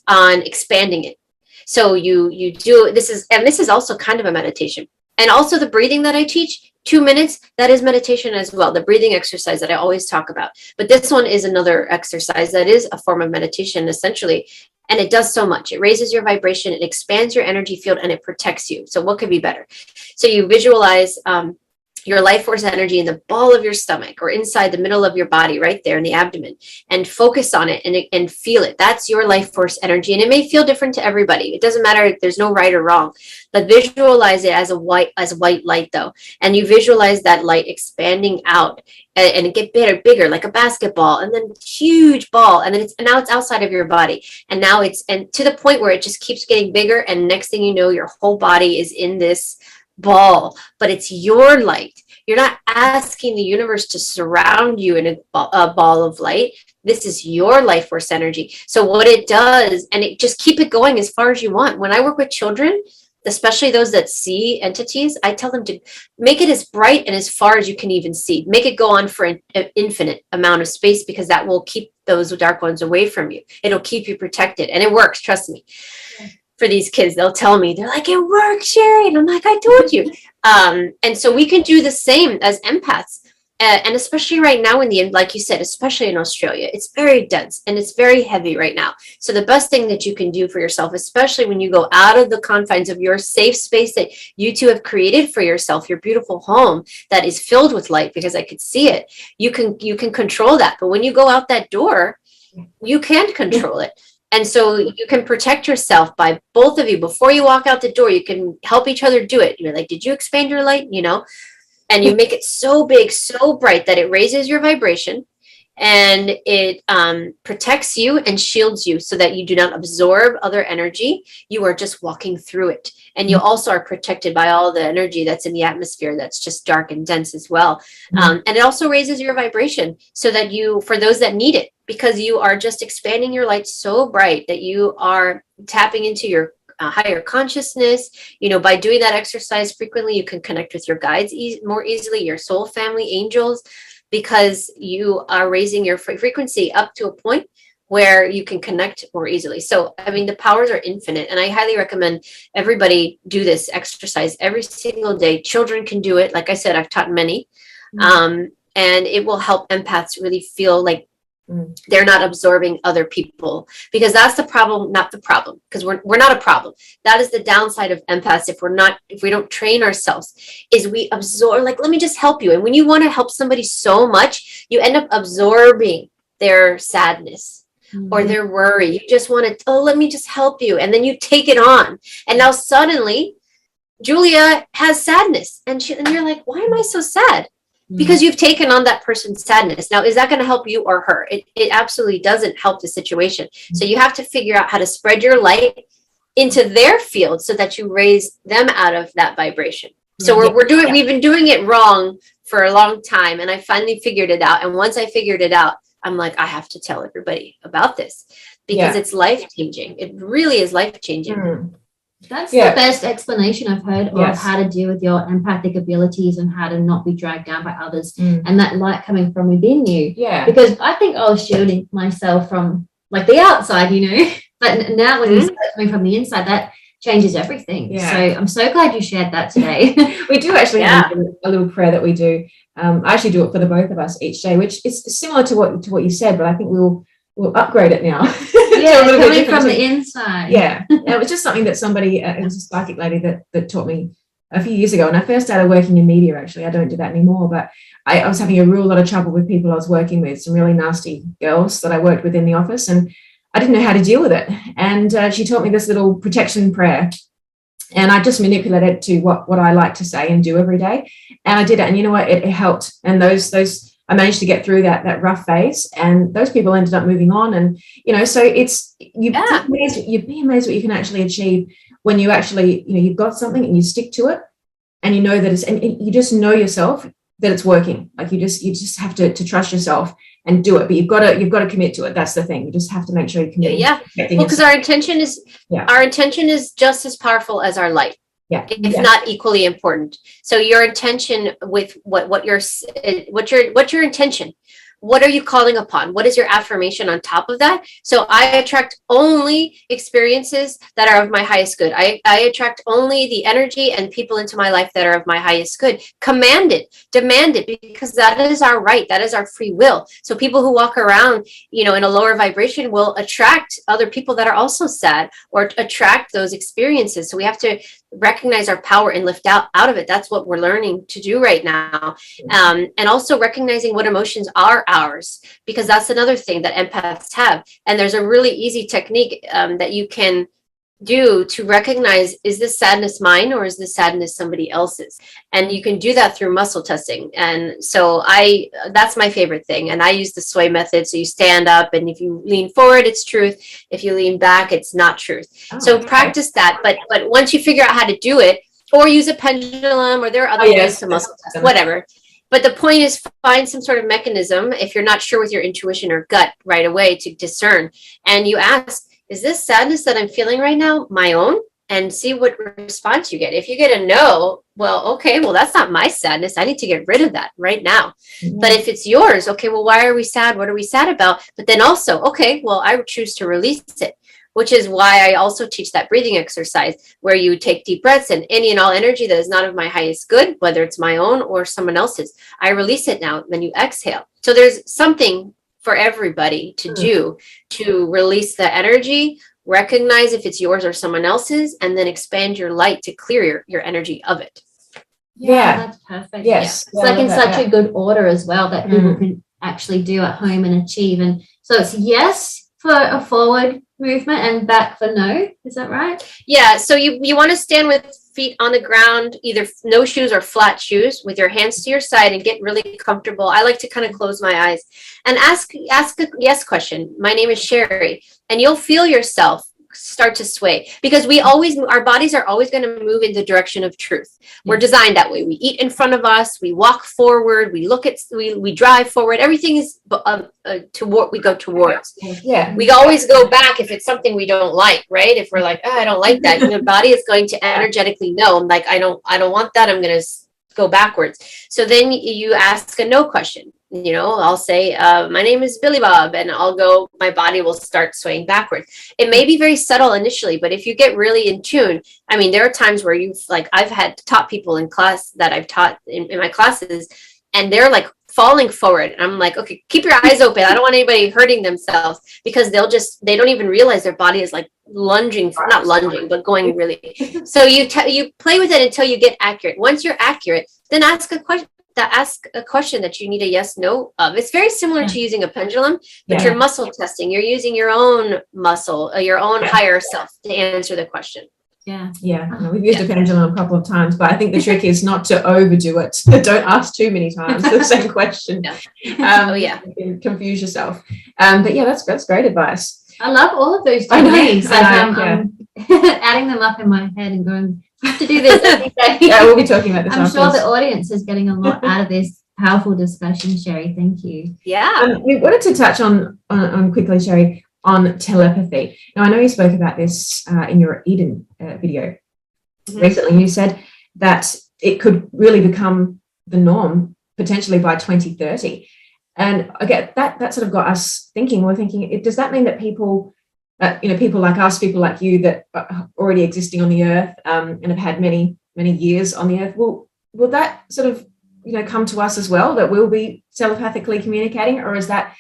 on expanding it. So you do this is also kind of a meditation. And also the breathing that I teach, 2 minutes, that is meditation as well. The breathing exercise that I always talk about. But this one is another exercise that is a form of meditation, essentially. And it does so much. It raises your vibration, it expands your energy field, and it protects you. So what could be better? So you visualize your life force energy in the ball of your stomach or inside the middle of your body, right there in the abdomen, and focus on it and feel it. That's your life force energy. And it may feel different to everybody. It doesn't matter. There's no right or wrong, but visualize it as a white light though. And you visualize that light expanding out and it get bigger, like a basketball, and then huge ball. And then now it's outside of your body. And now and to the point where it just keeps getting bigger. And next thing you know, your whole body is in this ball, but it's your light. You're not asking the universe to surround you in a ball of light. This is your life force energy. So what it does, and it just keep it going as far as you want. When I work with children, especially those that see entities, I tell them to make it as bright and as far as you can even see. Make it go on for an infinite amount of space, because that will keep those dark ones away from you. It'll keep you protected, and it works, trust me. Yeah. For these kids, they'll tell me, they're like, it works, Sherri. And I'm like, I told you. And so we can do the same as empaths. And especially right now like you said, especially in Australia, it's very dense and it's very heavy right now. So the best thing that you can do for yourself, especially when you go out of the confines of your safe space that you two have created for yourself, your beautiful home that is filled with light, because I could see it, you can control that. But when you go out that door, you can't control it. And so you can protect yourself by both of you. Before you walk out the door, you can help each other do it. You're like, did you expand your light? And you make it so big, so bright that it raises your vibration, and it protects you and shields you so that you do not absorb other energy. You are just walking through it. And you also are protected by all the energy that's in the atmosphere that's just dark and dense as well. And it also raises your vibration so that for those that need it, because you are just expanding your light so bright that you are tapping into your higher consciousness. By doing that exercise frequently, you can connect with your guides more easily, your soul family, angels, because you are raising your frequency up to a point where you can connect more easily. So, I mean, the powers are infinite, and I highly recommend everybody do this exercise every single day. Children can do it. Like I said, I've taught many, and it will help empaths really feel like they're not absorbing other people, because that's the problem, not the problem, because we're not a problem. That is the downside of empaths. If we don't train ourselves, is we absorb, like, let me just help you. And when you want to help somebody so much, you end up absorbing their sadness or their worry. You just want to, let me just help you. And then you take it on. And now suddenly Julia has sadness, and you're like, why am I so sad? Because you've taken on that person's sadness. Now, is that going to help you or her? It absolutely doesn't help the situation. So you have to figure out how to spread your light into their field so that you raise them out of that vibration. So we've been doing it wrong for a long time, and I finally figured it out. And once I figured it out, I'm like, I have to tell everybody about this, because it's life-changing. It really is life-changing. That's the best explanation I've heard of how to deal with your empathic abilities and how to not be dragged down by others, and that light coming from within you. Yeah. Because I think I was shielding myself from like the outside, but now when you start coming from the inside, that changes everything. Yeah. So I'm so glad you shared that today. We do actually have a little prayer that we do. I actually do it for the both of us each day, which is similar to what you said, but I think we'll upgrade it now. Yeah, coming from the inside. Yeah. It was just something that somebody, it was a psychic lady that taught me a few years ago. And I first started working in media, actually. I don't do that anymore, but I was having a real lot of trouble with people I was working with, some really nasty girls that I worked with in the office, and I didn't know how to deal with it. And she taught me this little protection prayer. And I just manipulated it to what I like to say and do every day. And I did it. And you know what? It helped. And those I managed to get through that rough phase, and those people ended up moving on. And, so it's, you'd be amazed what you can actually achieve when you actually, you've got something and you stick to it, and you know that and you just know yourself that it's working. Like you just have to trust yourself and do it, but you've got to commit to it. That's the thing. You just have to make sure you commit. Yeah. Well, because our intention is just as powerful as our light. Yeah. If not equally important. So your intention with what's your intention? What are you calling upon? What is your affirmation on top of that? So I attract only experiences that are of my highest good. I attract only the energy and people into my life that are of my highest good. Command it, demand it, because that is our right. That is our free will. So people who walk around, in a lower vibration will attract other people that are also sad, or attract those experiences. So we have to recognize our power and lift out of it. That's what we're learning to do right now. And also recognizing what emotions are ours, because that's another thing that empaths have. And there's a really easy technique that you can do to recognize, is this sadness mine or is this sadness somebody else's? And you can do that through muscle testing. And so that's my favorite thing. And I use the sway method. So you stand up, and if you lean forward, it's truth. If you lean back, it's not truth. Practice that. But once you figure out how to do it, or use a pendulum, or there are other ways to muscle test, whatever. But the point is, find some sort of mechanism if you're not sure with your intuition or gut right away to discern. And you ask, is this sadness that I'm feeling right now my own? And see what response you get. If you get a no, that's not my sadness. I need to get rid of that right now. Mm-hmm. But if it's yours, why are we sad? What are we sad about? But then also, I choose to release it, which is why I also teach that breathing exercise where you take deep breaths, and any and all energy that is not of my highest good, whether it's my own or someone else's, I release it now. Then you exhale. So there's something for everybody to do to release the energy, recognize if it's yours or someone else's, and then expand your light to clear your energy of it. Yeah, that's perfect. Yes. It's like in such a good order as well that people can actually do at home and achieve. And so it's yes for a forward movement and back for no. Is that right? Yeah. So you want to stand with feet on the ground, either no shoes or flat shoes, with your hands to your side, and get really comfortable. I like to kind of close my eyes and ask a yes question. My name is Sherri, and you'll feel yourself start to sway, because our bodies are always going to move in the direction of truth. We're designed that way. We eat in front of us, we walk forward, we drive forward. Everything is we go towards. Yeah. We always go back if it's something we don't like, right? If we're like, oh, I don't like that, the body is going to energetically know, I'm like, I don't want that, I'm going to go backwards. So then you ask a no question. I'll say, my name is Billy Bob, and my body will start swaying backwards. It may be very subtle initially, but if you get really in tune, I mean, there are times where I've had taught people in class that I've taught in my classes, and they're like falling forward. I'm like, okay, keep your eyes open. I don't want anybody hurting themselves, because they don't even realize their body is like lunging, not lunging, but going really. So you play with it until you get accurate. Once you're accurate, then ask a question that you need a yes, no of. It's very similar to using a pendulum, but you're muscle testing. You're using your own muscle, your own higher self to answer the question. Yeah. We've used a pendulum a couple of times, but I think the trick is not to overdo it. Don't ask too many times the same question. You can confuse yourself. But yeah, that's great advice. I love all of those techniques. I'm adding them up in my head and going, I have to do this every day. Yeah, we'll be talking about this. I'm sure the audience is getting a lot out of this powerful discussion, Sherri. Thank you. Yeah. We wanted to touch on quickly, Sherri, on telepathy. Now, I know you spoke about this in your Eden video recently. You said that it could really become the norm potentially by 2030. And I get that sort of got us thinking. We're thinking, does that mean that people, people like us, people like you that are already existing on the earth and have had many, many years on the earth, will that sort of, come to us as well, that we'll be telepathically communicating? Or is that,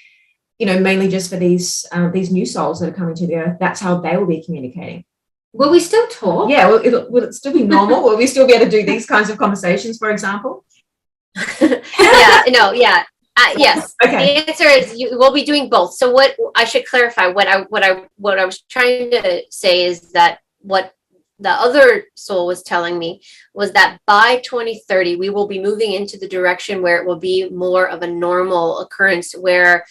mainly just for these new souls that are coming to the earth? That's how they will be communicating. Will we still talk? Yeah. Will it still be normal? Will we still be able to do these kinds of conversations, for example? Yes. Okay. The answer is we'll be doing both. So what I should clarify, what I was trying to say is that what the other soul was telling me was that by 2030, we will be moving into the direction where it will be more of a normal occurrence, where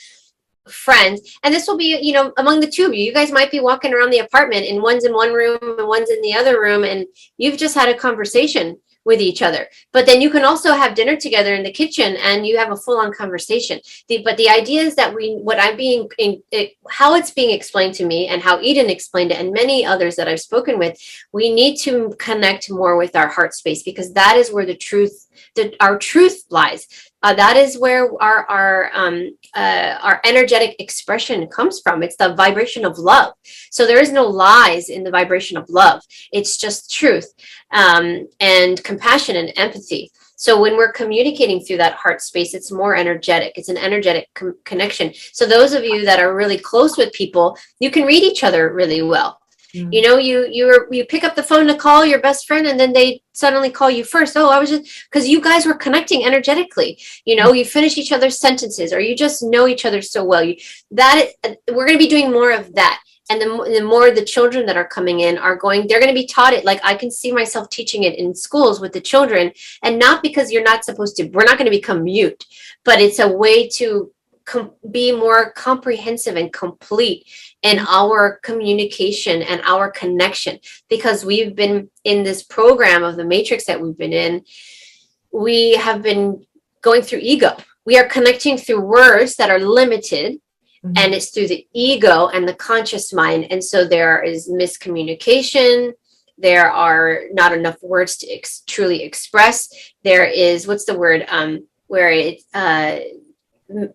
friends, and this will be, among the two of you guys might be walking around the apartment, and one's in one room and one's in the other room, and you've just had a conversation with each other. But then you can also have dinner together in the kitchen and you have a full-on conversation. But the idea is that how it's being explained to me, and how Eden explained it, and many others that I've spoken with, we need to connect more with our heart space, because that is where our truth lies. That is where our energetic expression comes from. It's the vibration of love. So there is no lies in the vibration of love. It's just truth, and compassion and empathy. So when we're communicating through that heart space, it's more energetic. It's an energetic connection. So those of you that are really close with people, you can read each other really well. You pick up the phone to call your best friend, and then they suddenly call you first. Oh, I was just, because you guys were connecting energetically. You finish each other's sentences, or you just know each other so well. We're going to be doing more of that. And the more the children that are coming in they're going to be taught it. Like, I can see myself teaching it in schools with the children, and not because we're not going to become mute, but it's a way to be more comprehensive and complete in our communication and our connection. Because we've been in this program of the matrix that we've been in, we have been going through ego. We are connecting through words that are limited, and it's through the ego and the conscious mind. And so there is miscommunication. There are not enough words to truly express. There is, what's the word, where it's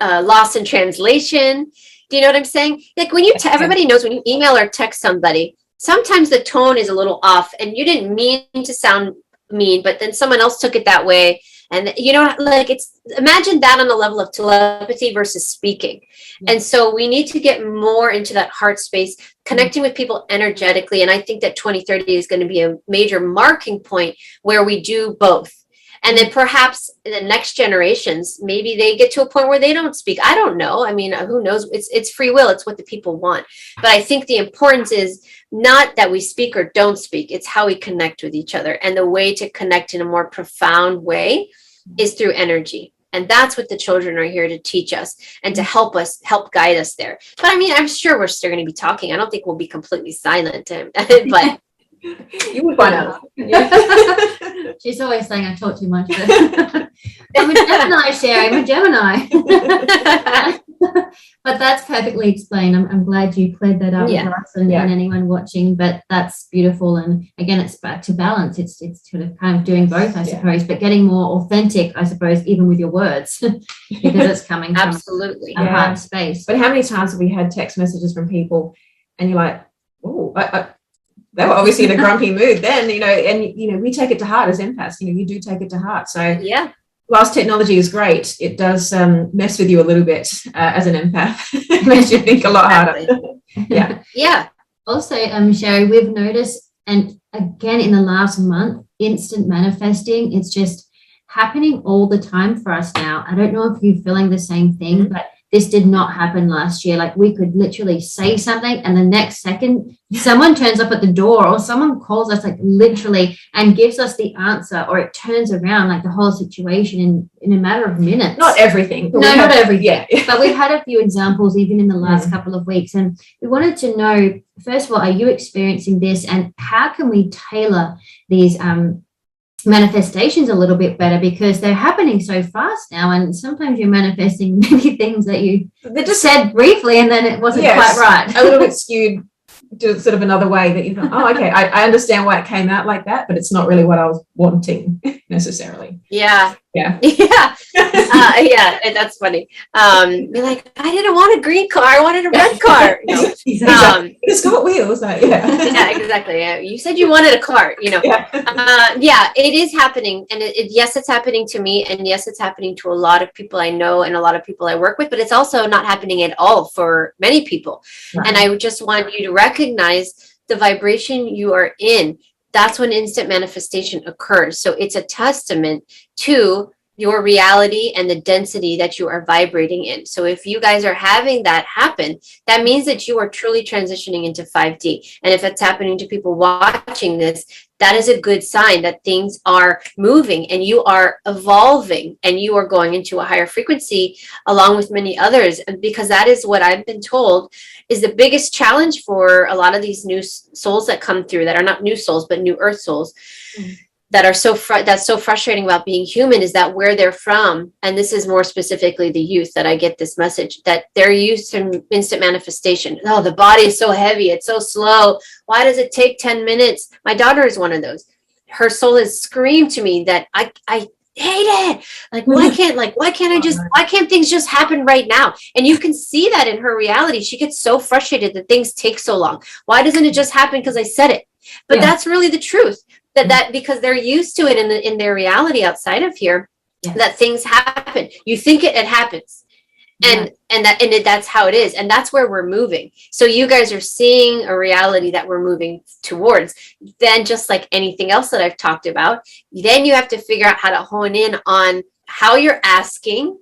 lost in translation. Do you know what I'm saying? Like, when everybody knows when you email or text somebody, sometimes the tone is a little off, and you didn't mean to sound mean, but then someone else took it that way. And imagine that on the level of telepathy versus speaking. And so we need to get more into that heart space, connecting with people energetically. And I think that 2030 is going to be a major marking point where we do both. And then perhaps the next generations, maybe they get to a point where they don't speak. I don't know. I mean, who knows? It's free will. It's what the people want. But I think the importance is not that we speak or don't speak. It's how we connect with each other. And the way to connect in a more profound way is through energy. And that's what the children are here to teach us and to help guide us there. But I mean, I'm sure we're still going to be talking. I don't think we'll be completely silent, but you would find out. She's always saying I talk too much. But I'm a Gemini, Sherri. I'm a Gemini. But that's perfectly explained. I'm glad you cleared that up for us and anyone watching. But that's beautiful. And again, it's back to balance. It's sort of kind of doing both, I suppose, but getting more authentic, I suppose, even with your words, because it's coming from absolutely a hard space. But how many times have we had text messages from people and you're like, oh, they were obviously in a grumpy mood then, and we take it to heart as empaths. You do take it to heart. So whilst technology is great, it does mess with you a little bit as an empath. It makes you think a lot harder. Yeah. Also, Sherri, we've noticed, and again in the last month, instant manifesting, it's just happening all the time for us now. I don't know if you're feeling the same thing, but this did not happen last year. Like, we could literally say something and the next second someone turns up at the door or someone calls us, like literally, and gives us the answer, or it turns around like the whole situation in a matter of minutes. Not everything. No, not everything. But we've had a few examples even in the last couple of weeks. And we wanted to know, first of all, are you experiencing this, and how can we tailor these manifestations a little bit better, because they're happening so fast now, and sometimes you're manifesting many things that you just said briefly and then it wasn't quite right. A little bit skewed to sort of another way that you thought, oh, okay, I understand why it came out like that, but it's not really what I was wanting necessarily. Yeah. That's funny. Be like, I didn't want a green car, I wanted a red car. It's got wheels. Exactly. You said you wanted a car. It is happening, and yes, it's happening to me, and yes, it's happening to a lot of people I know and a lot of people I work with, but it's also not happening at all for many people. Right. And I just want you to recognize the vibration you are in. That's when instant manifestation occurs. So it's a testament to your reality and the density that you are vibrating in. So if you guys are having that happen, that means that you are truly transitioning into 5D. And if it's happening to people watching this, that is a good sign that things are moving and you are evolving and you are going into a higher frequency along with many others. Because that is what I've been told is the biggest challenge for a lot of these new souls that come through, that are not new souls, but new earth souls. That are that's so frustrating about being human, is that where they're from, and this is more specifically the youth that I get this message, that they're used to instant manifestation. Oh, the body is so heavy, it's so slow. Why does it take 10 minutes? My daughter is one of those. Her soul has screamed to me that I hate it. Like, why can't things just happen right now? And you can see that in her reality. She gets so frustrated that things take so long. Why doesn't it just happen because I said it? But that's really the truth. That because they're used to it in their reality outside of here, that things happen. You think it happens, and that's how it is, and that's where we're moving. So you guys are seeing a reality that we're moving towards. Then, just like anything else that I've talked about, then you have to figure out how to hone in on how you're asking,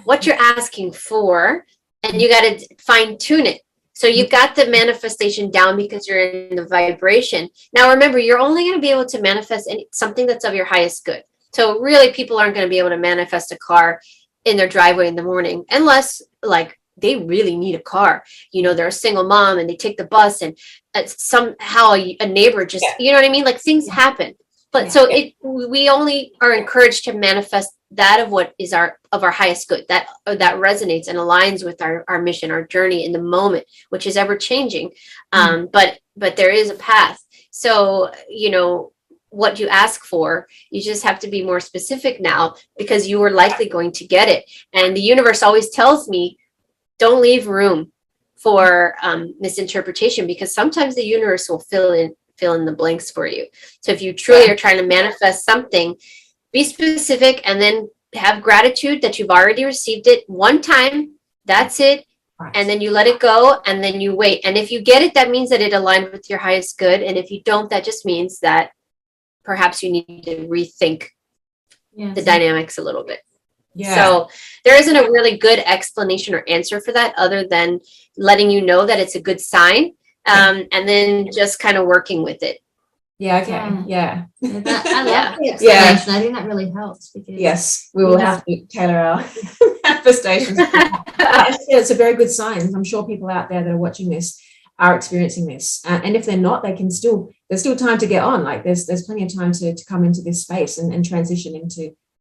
what you're asking for, and you got to fine tune it. So you got the manifestation down because you're in the vibration. Now, remember, you're only going to be able to manifest something that's of your highest good. So really, people aren't going to be able to manifest a car in their driveway in the morning unless, like, they really need a car. They're a single mom and they take the bus, and somehow a neighbor just, you know what I mean? Like, things happen. But we only are encouraged to manifest that of what is of our highest good, that resonates and aligns with our mission, our journey in the moment, which is ever changing. But there is a path. So, what you ask for, you just have to be more specific now, because you are likely going to get it. And the universe always tells me, don't leave room for misinterpretation, because sometimes the universe will fill in the blanks for you. So if you truly are trying to manifest something, be specific, and then have gratitude that you've already received it one time. That's it. Right. And then you let it go, and then you wait. And if you get it, that means that it aligned with your highest good. And if you don't, that just means that perhaps you need to rethink the dynamics a little bit. Yeah. So there isn't a really good explanation or answer for that, other than letting you know that it's a good sign. And then just kind of working with it. Yeah. Okay. Yeah. I love the explanation. Yeah. I think that really helps because yes, we will have to tailor our manifestations. It's a very good sign. I'm sure people out there that are watching this are experiencing this, and if they're not, there's still time to get on. Like there's plenty of time to come into this space and transition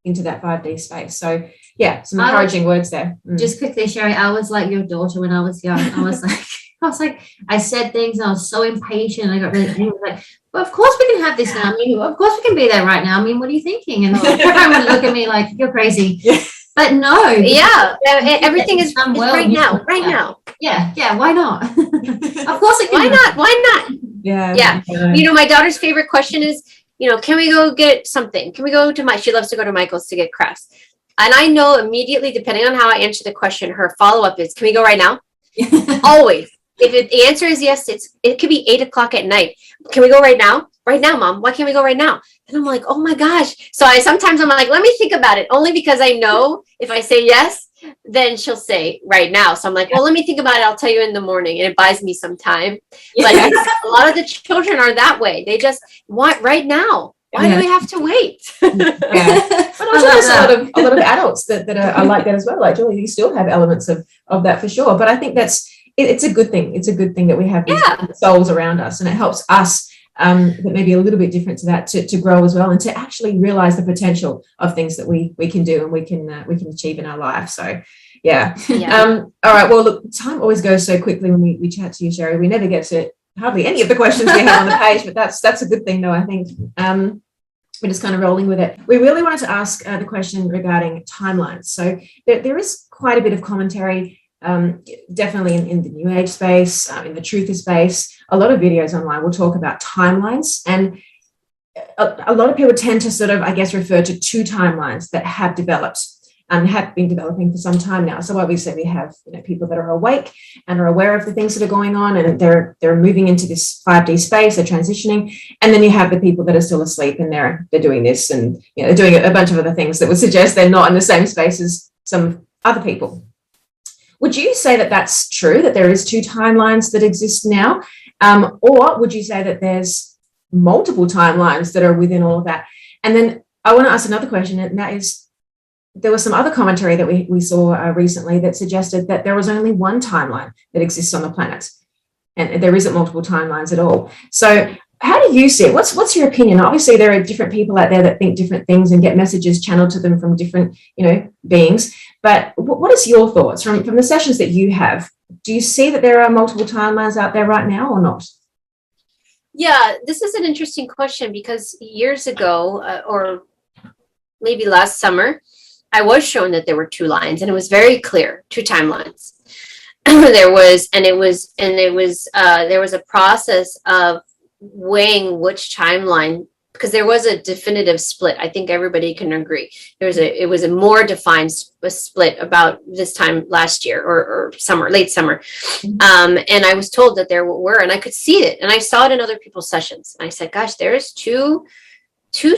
into that 5D space. So yeah, some encouraging words there. Just quickly, Sherri, I was like your daughter when I was young. I was like, I said things and I was so impatient. I got really angry. Like, well, of course we can have this now. I mean, of course we can be there right now. I mean, what are you thinking? And everyone would look at me like, you're crazy. Yeah. But no. Yeah, everything is right now. Right now. Yeah. Why not? Of course it can. Why not? Yeah. You know, my daughter's favorite question is, you know, can we go get something? Can we go to she loves to go to Michael's to get crafts. And I know immediately, depending on how I answer the question, her follow-up is, can we go right now? Always. If the answer is yes, it could be 8:00 at night. Can we go right now? Right now, Mom. Why can't we go right now? And I'm like, oh my gosh. So sometimes I'm like, let me think about it. Only because I know if I say yes, then she'll say right now. So I'm like, well, let me think about it. I'll tell you in the morning. And it buys me some time. But a lot of the children are that way. They just want right now. Why do we have to wait? But I'm sure there's a lot of adults that are like that as well. Like Julie, you still have elements of that for sure. But I think it's a good thing. It's a good thing that we have these souls around us, and it helps us that may be a little bit different to that to grow as well, and to actually realize the potential of things that we can do and we can achieve in our life. So yeah. All right, well look, time always goes so quickly when we chat to you, Sherri. We never get to hardly any of the questions we have on the page, but that's a good thing though, I think. We're just kind of rolling with it. We really wanted to ask the question regarding timelines. So there is quite a bit of commentary, definitely in the New Age space, in the Truther space. A lot of videos online will talk about timelines, and a lot of people tend to sort of, I guess, refer to two timelines that have developed and have been developing for some time now. So obviously we have people that are awake and are aware of the things that are going on, and they're moving into this 5D space, they're transitioning, and then you have the people that are still asleep and they're doing this and they're doing a bunch of other things that would suggest they're not in the same space as some other people. Would you say that that's true, that there is two timelines that exist now? Or would you say that there's multiple timelines that are within all of that? And then I want to ask another question, and that is, there was some other commentary that we saw recently that suggested that there was only one timeline that exists on the planet, and there isn't multiple timelines at all. So how do you see it? What's your opinion? Obviously, there are different people out there that think different things and get messages channeled to them from different, beings. But what is your thoughts from the sessions that you have? Do you see that there are multiple timelines out there right now or not? Yeah, this is an interesting question, because years ago, or maybe last summer, I was shown that there were two lines, and it was very clear, two timelines. There was a process of weighing which timeline, because there was a definitive split. I think everybody can agree. It was a more defined split about this time last year or summer, late summer. And I was told that there were, and I could see it, and I saw it in other people's sessions. And I said, gosh, there's two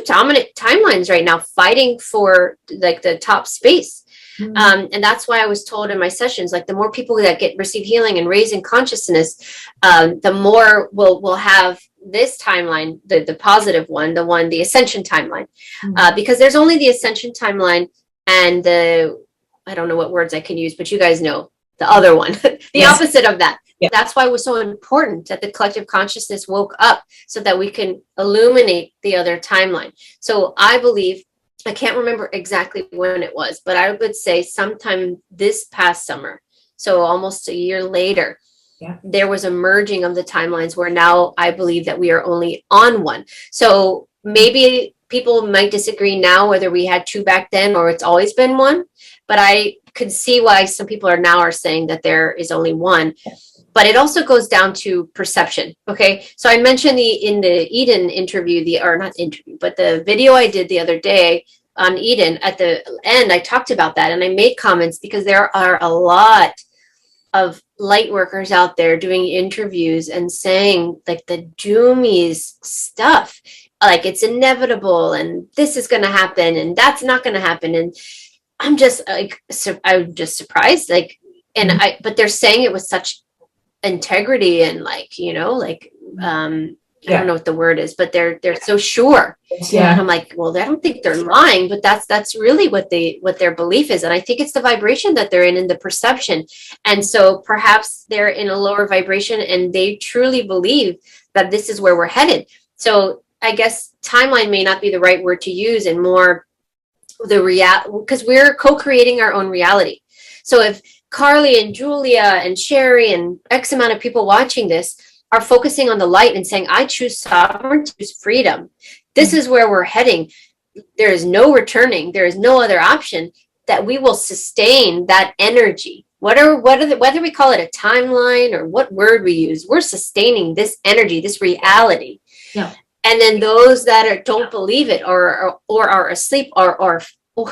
dominant timelines right now fighting for like the top space. And that's why I was told in my sessions, like the more people that receive healing and raise in consciousness, the more we'll have this timeline, the positive one, the ascension timeline, because there's only the ascension timeline and I don't know what words I can use, but you guys know the other one, the opposite of that. Yeah. That's why it was so important that the collective consciousness woke up so that we can illuminate the other timeline. So I believe, I can't remember exactly when it was, but I would say sometime this past summer, so almost a year later, there was a merging of the timelines where now I believe that we are only on one. So maybe people might disagree now whether we had two back then or it's always been one, but I could see why some people are saying that there is only one. But it also goes down to perception. Okay. So I mentioned in the Eden interview, but the video I did the other day on Eden, at the end, I talked about that and I made comments because there are a lot of light workers out there doing interviews and saying like the doomies stuff, like it's inevitable and this is going to happen and that's not going to happen. And I'm just surprised, but they're saying it with such integrity and I don't know what the word is, but they're so sure. Yeah. And I'm like, well, I don't think they're lying, but that's really what their belief is. And I think it's the vibration that they're in and the perception. And so perhaps they're in a lower vibration and they truly believe that this is where we're headed. So I guess timeline may not be the right word to use, and more the because we're co-creating our own reality. So if Carly and Julia and Sherri and X amount of people watching this are focusing on the light and saying, I choose sovereignty, choose freedom. This is where we're heading. There is no returning. There is no other option, that we will sustain that energy. Whether we call it a timeline or what word we use, we're sustaining this energy, this reality. Yeah. And then those that don't believe it or are asleep or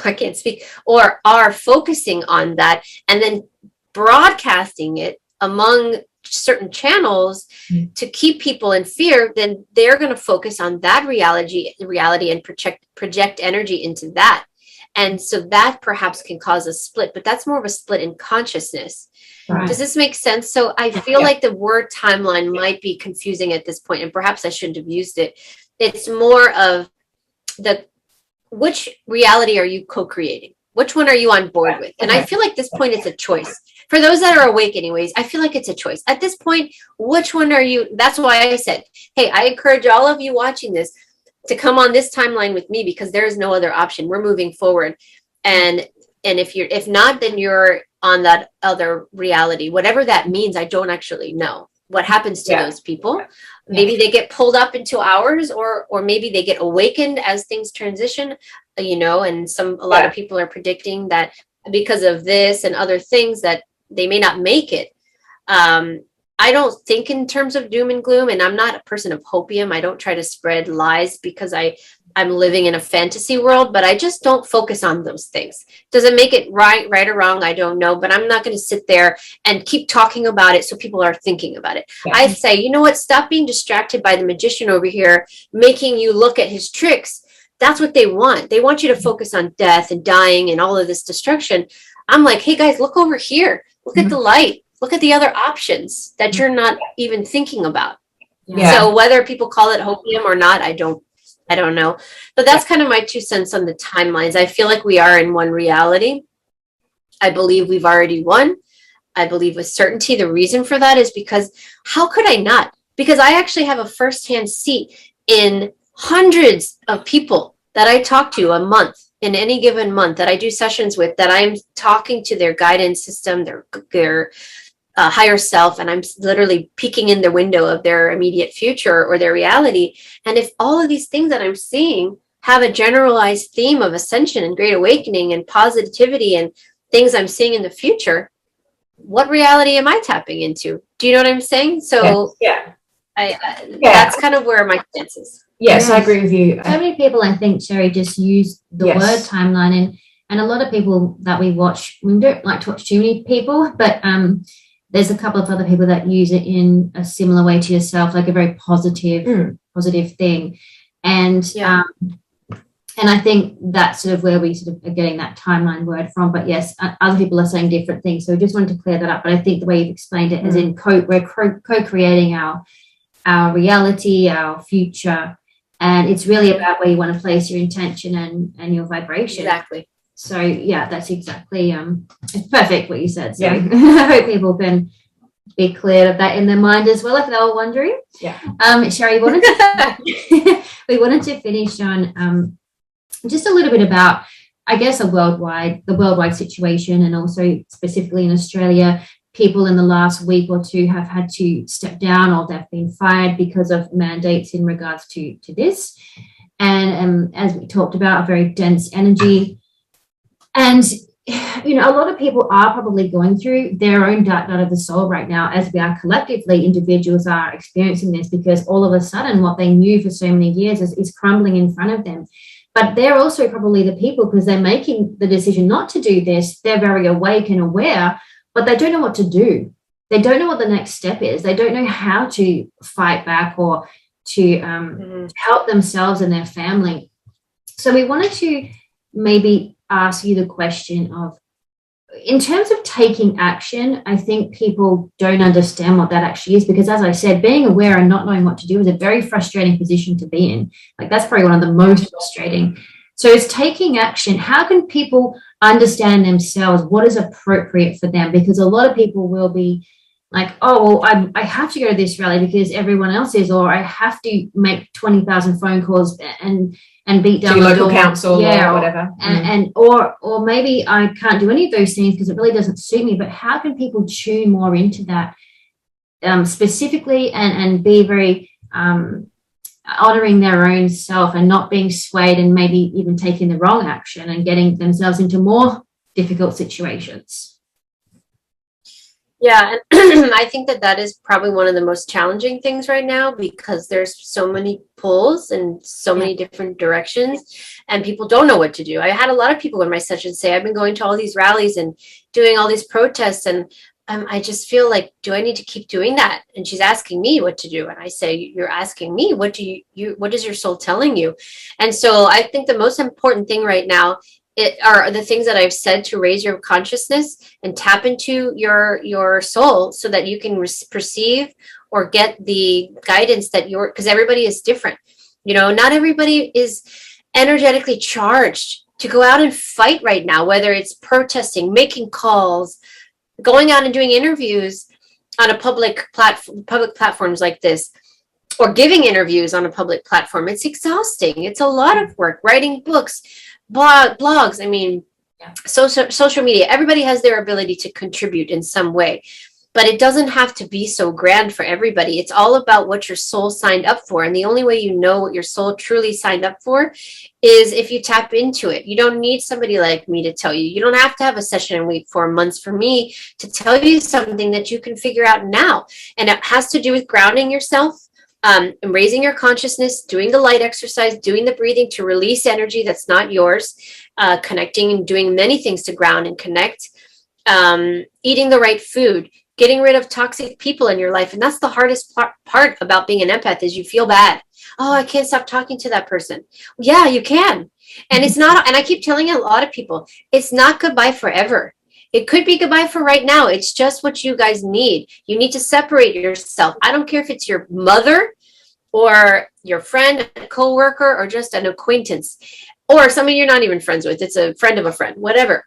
I can't speak, or are focusing on that and then broadcasting it among certain channels to keep people in fear, then they're going to focus on that reality and project energy into that. And so that perhaps can cause a split, but that's more of a split in consciousness. Right. Does this make sense? So I feel like the word timeline might be confusing at this point, and perhaps I shouldn't have used it. It's more of which reality are you co-creating? Which one are you on board with? And I feel like this point it's a choice. For those that are awake anyways, I feel like it's a choice. At this point, which one are you? That's why I said, hey, I encourage all of you watching this to come on this timeline with me, because there is no other option. We're moving forward. And if not, then you're on that other reality. Whatever that means, I don't actually know what happens to those people. Maybe they get pulled up into ours, or maybe they get awakened as things transition, and a lot of people are predicting that because of this and other things that they may not make it. I don't think in terms of doom and gloom, and I'm not a person of hopium. I don't try to spread lies because I'm living in a fantasy world, but I just don't focus on those things. Does it make it right or wrong? I don't know, but I'm not going to sit there and keep talking about it so people are thinking about it. Yeah. I say, you know what? Stop being distracted by the magician over here, making you look at his tricks. That's what they want. They want you to focus on death and dying and all of this destruction. I'm like, hey guys, look over here. Look at the light. Look at the other options that you're not even thinking about. Yeah. So whether people call it hopium or not, I don't know. But that's kind of my 2 cents on the timelines. I feel like we are in one reality. I believe we've already won. I believe with certainty. The reason for that is because how could I not? Because I actually have a firsthand seat in hundreds of people that I talk to a month, in any given month, that I do sessions with, that I'm talking to their guidance system, their higher self, and I'm literally peeking in the window of their immediate future or their reality. And if all of these things that I'm seeing have a generalized theme of ascension and great awakening and positivity and things I'm seeing in the future, what reality am I tapping into? Do you know what I'm saying? So that's kind of where my stance is. Yes, I agree with you. So many people, I think, Sherri, just use the word timeline, and a lot of people that we watch, we don't like to watch too many people, but there's a couple of other people that use it in a similar way to yourself, like a very positive thing. And and I think that's sort of where we sort of are getting that timeline word from. But yes, other people are saying different things. So we just wanted to clear that up. But I think the way you've explained it is we're co-creating our reality, our future. And it's really about where you want to place your intention and your vibration. Exactly. So yeah, that's exactly it's perfect what you said. So I hope people can be clear of that in their mind as well, if they were wondering. Yeah. Sherri, we wanted to finish on just a little bit about, I guess, the worldwide situation, and also specifically in Australia. People in the last week or two have had to step down, or they've been fired because of mandates in regards to this. And as we talked about, a very dense energy. And, a lot of people are probably going through their own dark night of the soul right now, as we are collectively, individuals are experiencing this, because all of a sudden what they knew for so many years is crumbling in front of them. But they're also probably the people, because they're making the decision not to do this. They're very awake and aware, but they don't know what to do. They don't know what the next step is. They don't know how to fight back or to help themselves and their family. So we wanted to maybe ask you the question of, in terms of taking action, I think people don't understand what that actually is, because as I said, being aware and not knowing what to do is a very frustrating position to be in. Like, that's probably one of the most frustrating. So it's taking action. How can people understand themselves, what is appropriate for them? Because a lot of people will be like, oh, well, I have to go to this rally because everyone else is, or I have to make 20,000 phone calls and beat down to the local door. council, or whatever. And or maybe I can't do any of those things because it really doesn't suit me. But how can people tune more into that specifically, and be very honoring their own self and not being swayed and maybe even taking the wrong action and getting themselves into more difficult situations? Yeah, and I think that is probably one of the most challenging things right now, because there's so many pulls and so many different directions, and people don't know what to do. I had a lot of people in my sessions say, I've been going to all these rallies and doing all these protests, and I just feel like, do I need to keep doing that? And she's asking me what to do. And I say, you're asking me, what is your soul telling you? And so I think the most important thing right now are the things that I've said to raise your consciousness and tap into your soul, so that you can perceive or get the guidance that because everybody is different. Not everybody is energetically charged to go out and fight right now, whether it's protesting, making calls, going out and doing interviews on a public platforms like this, or giving interviews on a public platform. It's exhausting. It's a lot of work, writing books, blogs. I mean, social media. Everybody has their ability to contribute in some way, but it doesn't have to be so grand for everybody. It's all about what your soul signed up for. And the only way you know what your soul truly signed up for is if you tap into it. You don't need somebody like me to tell you. You don't have to have a session and wait 4 months for me to tell you something that you can figure out now. And it has to do with grounding yourself, and raising your consciousness, doing the light exercise, doing the breathing to release energy that's not yours, connecting and doing many things to ground and connect, eating the right food, getting rid of toxic people in your life. And that's the hardest part about being an empath, is you feel bad. Oh, I can't stop talking to that person. Yeah, you can. And it's not, and I keep telling a lot of people, it's not goodbye forever. It could be goodbye for right now. It's just what you guys need. You need to separate yourself. I don't care if it's your mother or your friend, a coworker, or just an acquaintance, or somebody you're not even friends with. It's a friend of a friend, whatever.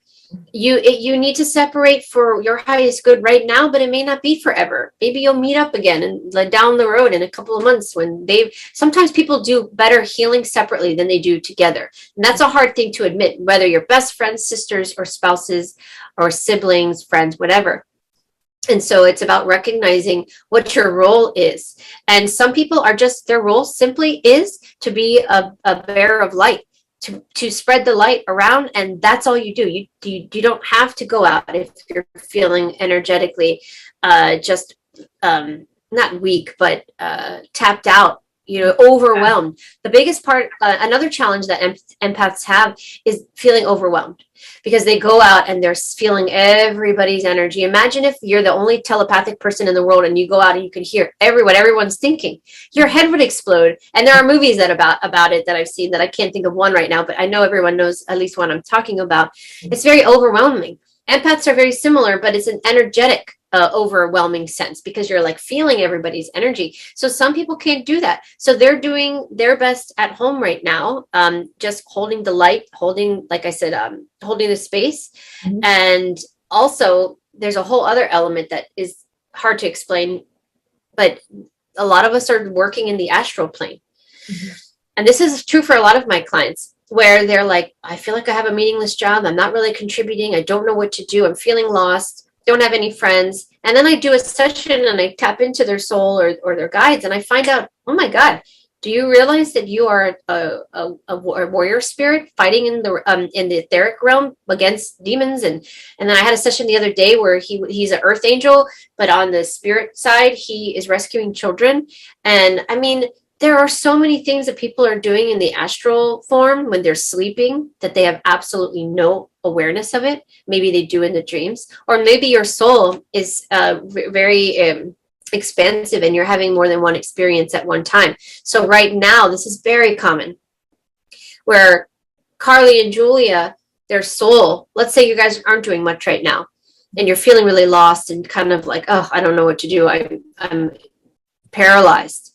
You need to separate for your highest good right now, but it may not be forever. Maybe you'll meet up again and down the road in a couple of months, when sometimes people do better healing separately than they do together. And that's a hard thing to admit, whether you're best friends, sisters, or spouses, or siblings, friends, whatever. And so it's about recognizing what your role is. And some people are just, their role simply is to be a bearer of light, to spread the light around. And that's all you do. You don't have to go out if you're feeling energetically just not weak, but tapped out, overwhelmed. The biggest part, another challenge that empaths have is feeling overwhelmed, because they go out and they're feeling everybody's energy. Imagine if you're the only telepathic person in the world and you go out and you can hear what everyone's thinking. Your head would explode. And there are movies about it that I've seen, that I can't think of one right now, but I know everyone knows at least one I'm talking about. It's very overwhelming. Empaths are very similar, but it's an energetic overwhelming sense, because you're like feeling everybody's energy. So some people can't do that. So they're doing their best at home right now, just holding the light, holding, like I said, holding the space. Mm-hmm. And also there's a whole other element that is hard to explain, but a lot of us are working in the astral plane. Mm-hmm. And this is true for a lot of my clients, where they're like, I feel like I have a meaningless job. I'm not really contributing. I don't know what to do. I'm feeling lost. Don't have any friends. And then I do a session and I tap into their soul or their guides, and I find out, oh my God, do you realize that you are a warrior spirit fighting in the etheric realm against demons? And then I had a session the other day where he's an earth angel, but on the spirit side, he is rescuing children. And I mean, there are so many things that people are doing in the astral form when they're sleeping that they have absolutely no awareness of it. Maybe they do in the dreams, or maybe your soul is very expansive and you're having more than one experience at one time. So right now, this is very common, where Carly and Julia their soul, let's say you guys aren't doing much right now and you're feeling really lost and kind of like, oh, I don't know what to do. I'm paralyzed.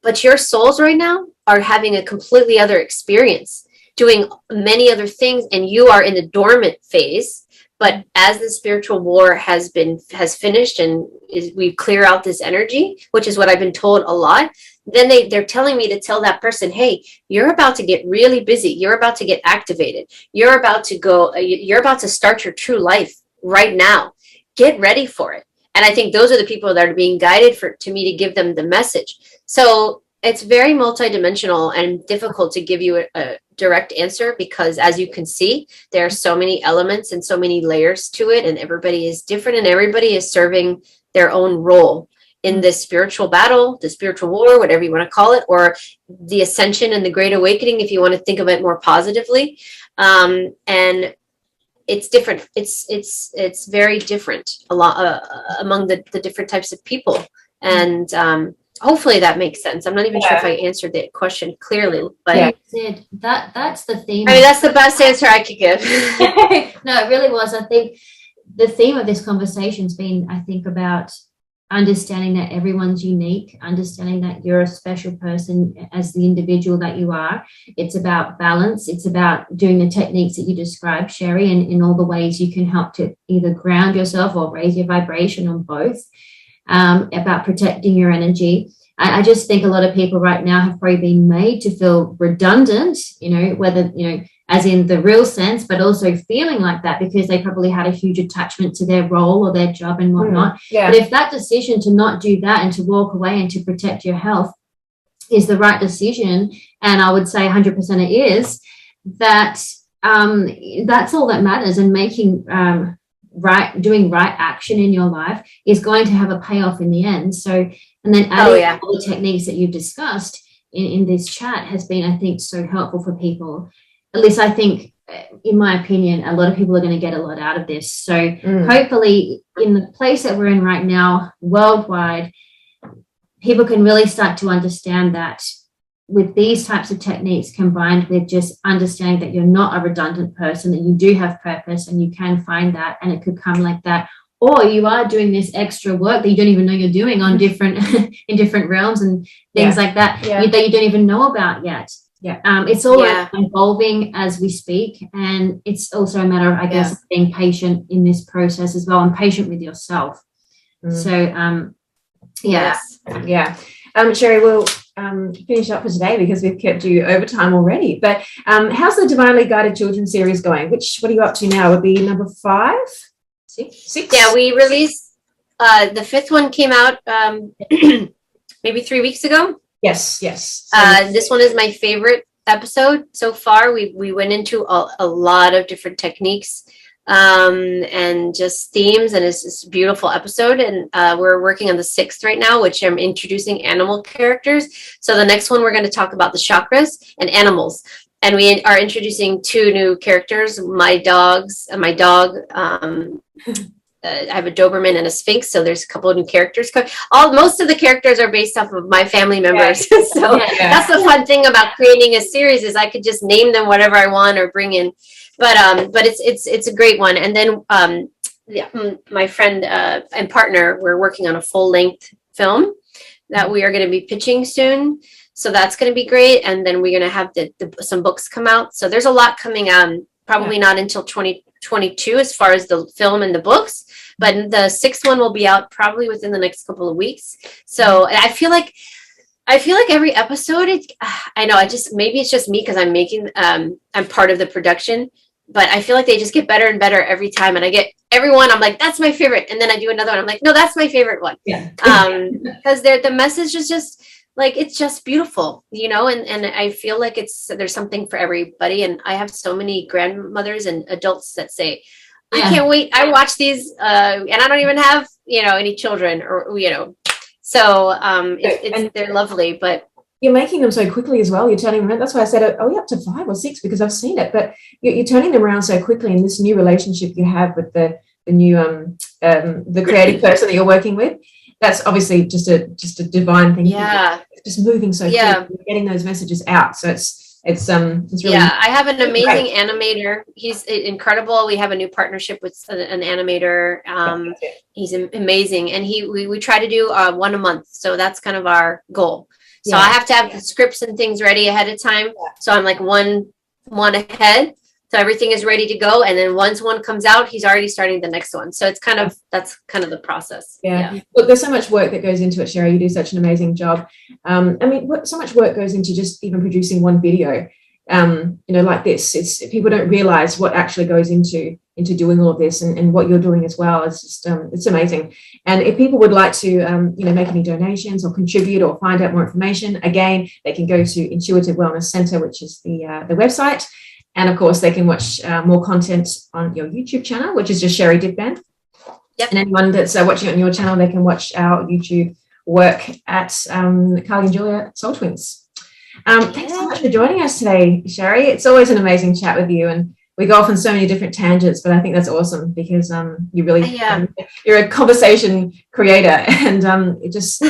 But your souls right now are having a completely other experience, doing many other things, and you are in the dormant phase. But as the spiritual war has finished and we clear out this energy, which is what I've been told a lot, then they're telling me to tell that person, hey, you're about to get really busy. You're about to get activated. You're about to start your true life right now. Get ready for it. And I think those are the people that are being guided to me to give them the message. So it's very multidimensional and difficult to give you a direct answer, because as you can see, there are so many elements and so many layers to it, and everybody is different and everybody is serving their own role in this spiritual battle, the spiritual war, whatever you want to call it, or the ascension and the great awakening, if you want to think of it more positively. And it's different. It's very different a lot among the different types of people. And hopefully that makes sense. I'm not even sure if I answered that question clearly, but that's the theme. I mean, that's the best answer I could give. No, it really was. I think the theme of this conversation's been, I think, about understanding that everyone's unique, understanding that you're a special person as the individual that you are. It's about balance. It's about doing the techniques that you described, Sherri, and in all the ways you can help to either ground yourself or raise your vibration on both. About protecting your energy. I just think a lot of people right now have probably been made to feel redundant, whether, as in the real sense, but also feeling like that because they probably had a huge attachment to their role or their job and whatnot. But if that decision to not do that and to walk away and to protect your health is the right decision, and I would say 100% it is, that's all that matters, and making doing right action in your life is going to have a payoff in the end. So, and then adding all the techniques that you've discussed in this chat has been, I think, so helpful for people. At least I think, in my opinion, a lot of people are going to get a lot out of this. So hopefully in the place that we're in right now, worldwide, people can really start to understand that with these types of techniques combined with just understanding that you're not a redundant person, that you do have purpose and you can find that, and it could come like that. Or you are doing this extra work that you don't even know you're doing on different in different realms and things like that that you don't even know about yet. It's all evolving as we speak, and it's also a matter of, I guess, being patient in this process as well, and patient with yourself. So Sherri, we'll finish up for today because we've kept you over time already. But how's the Divinely Guided Children series going? What are you up to now? Would be number 5? 6? Yeah, we released the 5th one came out maybe 3 weeks ago. Yes. This one is my favorite episode so far. We went into a lot of different techniques and just themes, and it's this beautiful episode. And we're working on the 6th right now, which I'm introducing animal characters. So the next one, we're going to talk about the chakras and animals. And we are introducing 2 new characters, my dog. I have a Doberman and a Sphinx, so there's a couple of new characters. Most of the characters are based off of my family members. So that's the fun thing about creating a series, is I could just name them whatever I want or bring in. But it's a great one. And then my friend and partner, we're working on a full-length film that we are going to be pitching soon. So that's going to be great. And then we're going to have some books come out. So there's a lot coming probably not until 2022 as far as the film and the books, but the 6th one will be out probably within the next couple of weeks. So I feel like every episode, I know maybe it's just me because I'm part of the production, but I feel like they just get better and better every time. And I get everyone, I'm like, that's my favorite. And then I do another one. I'm like, no, that's my favorite one. Because the message is just like, it's just beautiful, and I feel like there's something for everybody. And I have so many grandmothers and adults that say, I can't wait. I watch these and I don't even have, any children so they're lovely, but you're making them so quickly as well. You're turning them around. That's why I said, up to 5 or 6, because I've seen it, but you're turning them around so quickly. And this new relationship you have with the new, the creative person that you're working with, that's obviously just a divine thing. Yeah. Just moving so quickly, getting those messages out. So it's It's really, yeah, I have an amazing animator. He's incredible. We have a new partnership with an animator. He's amazing, and we try to do one a month. So that's kind of our goal. So I have to have the scripts and things ready ahead of time. So I'm like one ahead. So everything is ready to go. And then once one comes out, he's already starting the next one. So it's that's kind of the process. Yeah. Look, there's so much work that goes into it, Sherri. You do such an amazing job. I mean, so much work goes into just even producing one video, like this. It's people don't realize what actually goes into doing all of this, and what you're doing as well. It's just, it's amazing. And if people would like to, make any donations or contribute or find out more information, again, they can go to Intuitive Wellness Center, which is the website. And of course, they can watch more content on your YouTube channel, which is just Sherri Divband. Yep. And anyone that's watching on your channel, they can watch our YouTube work at Carly and Julia Soul Twins. Thanks so much for joining us today, Sherri. It's always an amazing chat with you, and we go off on so many different tangents, but I think that's awesome because you really you're a conversation creator, and I just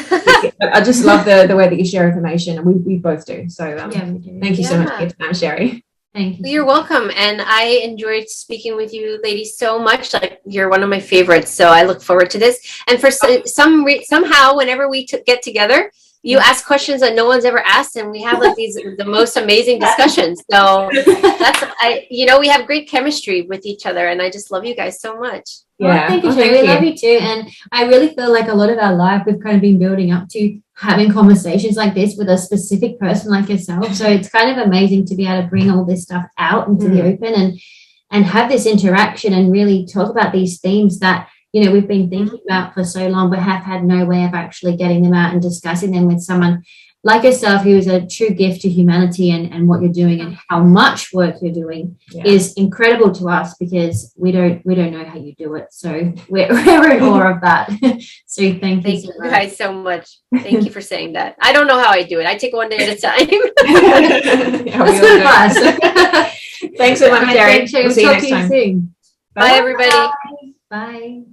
love the way that you share information, and we both do. So thank you so much for your time, Sherri. Thank you. You're welcome. And I enjoyed speaking with you ladies so much. Like, you're one of my favorites. So I look forward to this. And for somehow, whenever we get together, you ask questions that no one's ever asked, and we have like the most amazing discussions. So we have great chemistry with each other, and I just love you guys so much. Yeah, thank you, Sherri. We love you too, and I really feel like a lot of our life we've kind of been building up to having conversations like this with a specific person like yourself. So it's kind of amazing to be able to bring all this stuff out into the open and have this interaction and really talk about these themes that we've been thinking about for so long, but have had no way of actually getting them out and discussing them with someone like yourself, who is a true gift to humanity, and what you're doing and how much work you're doing is incredible to us, because we don't know how you do it. So we're in awe of that. So thank you guys so much. Thank you for saying that. I don't know how I do it. I take one day at a time. That's good advice. Thanks so much, Sherri. We'll see you next time. Soon. Bye, everybody. Bye.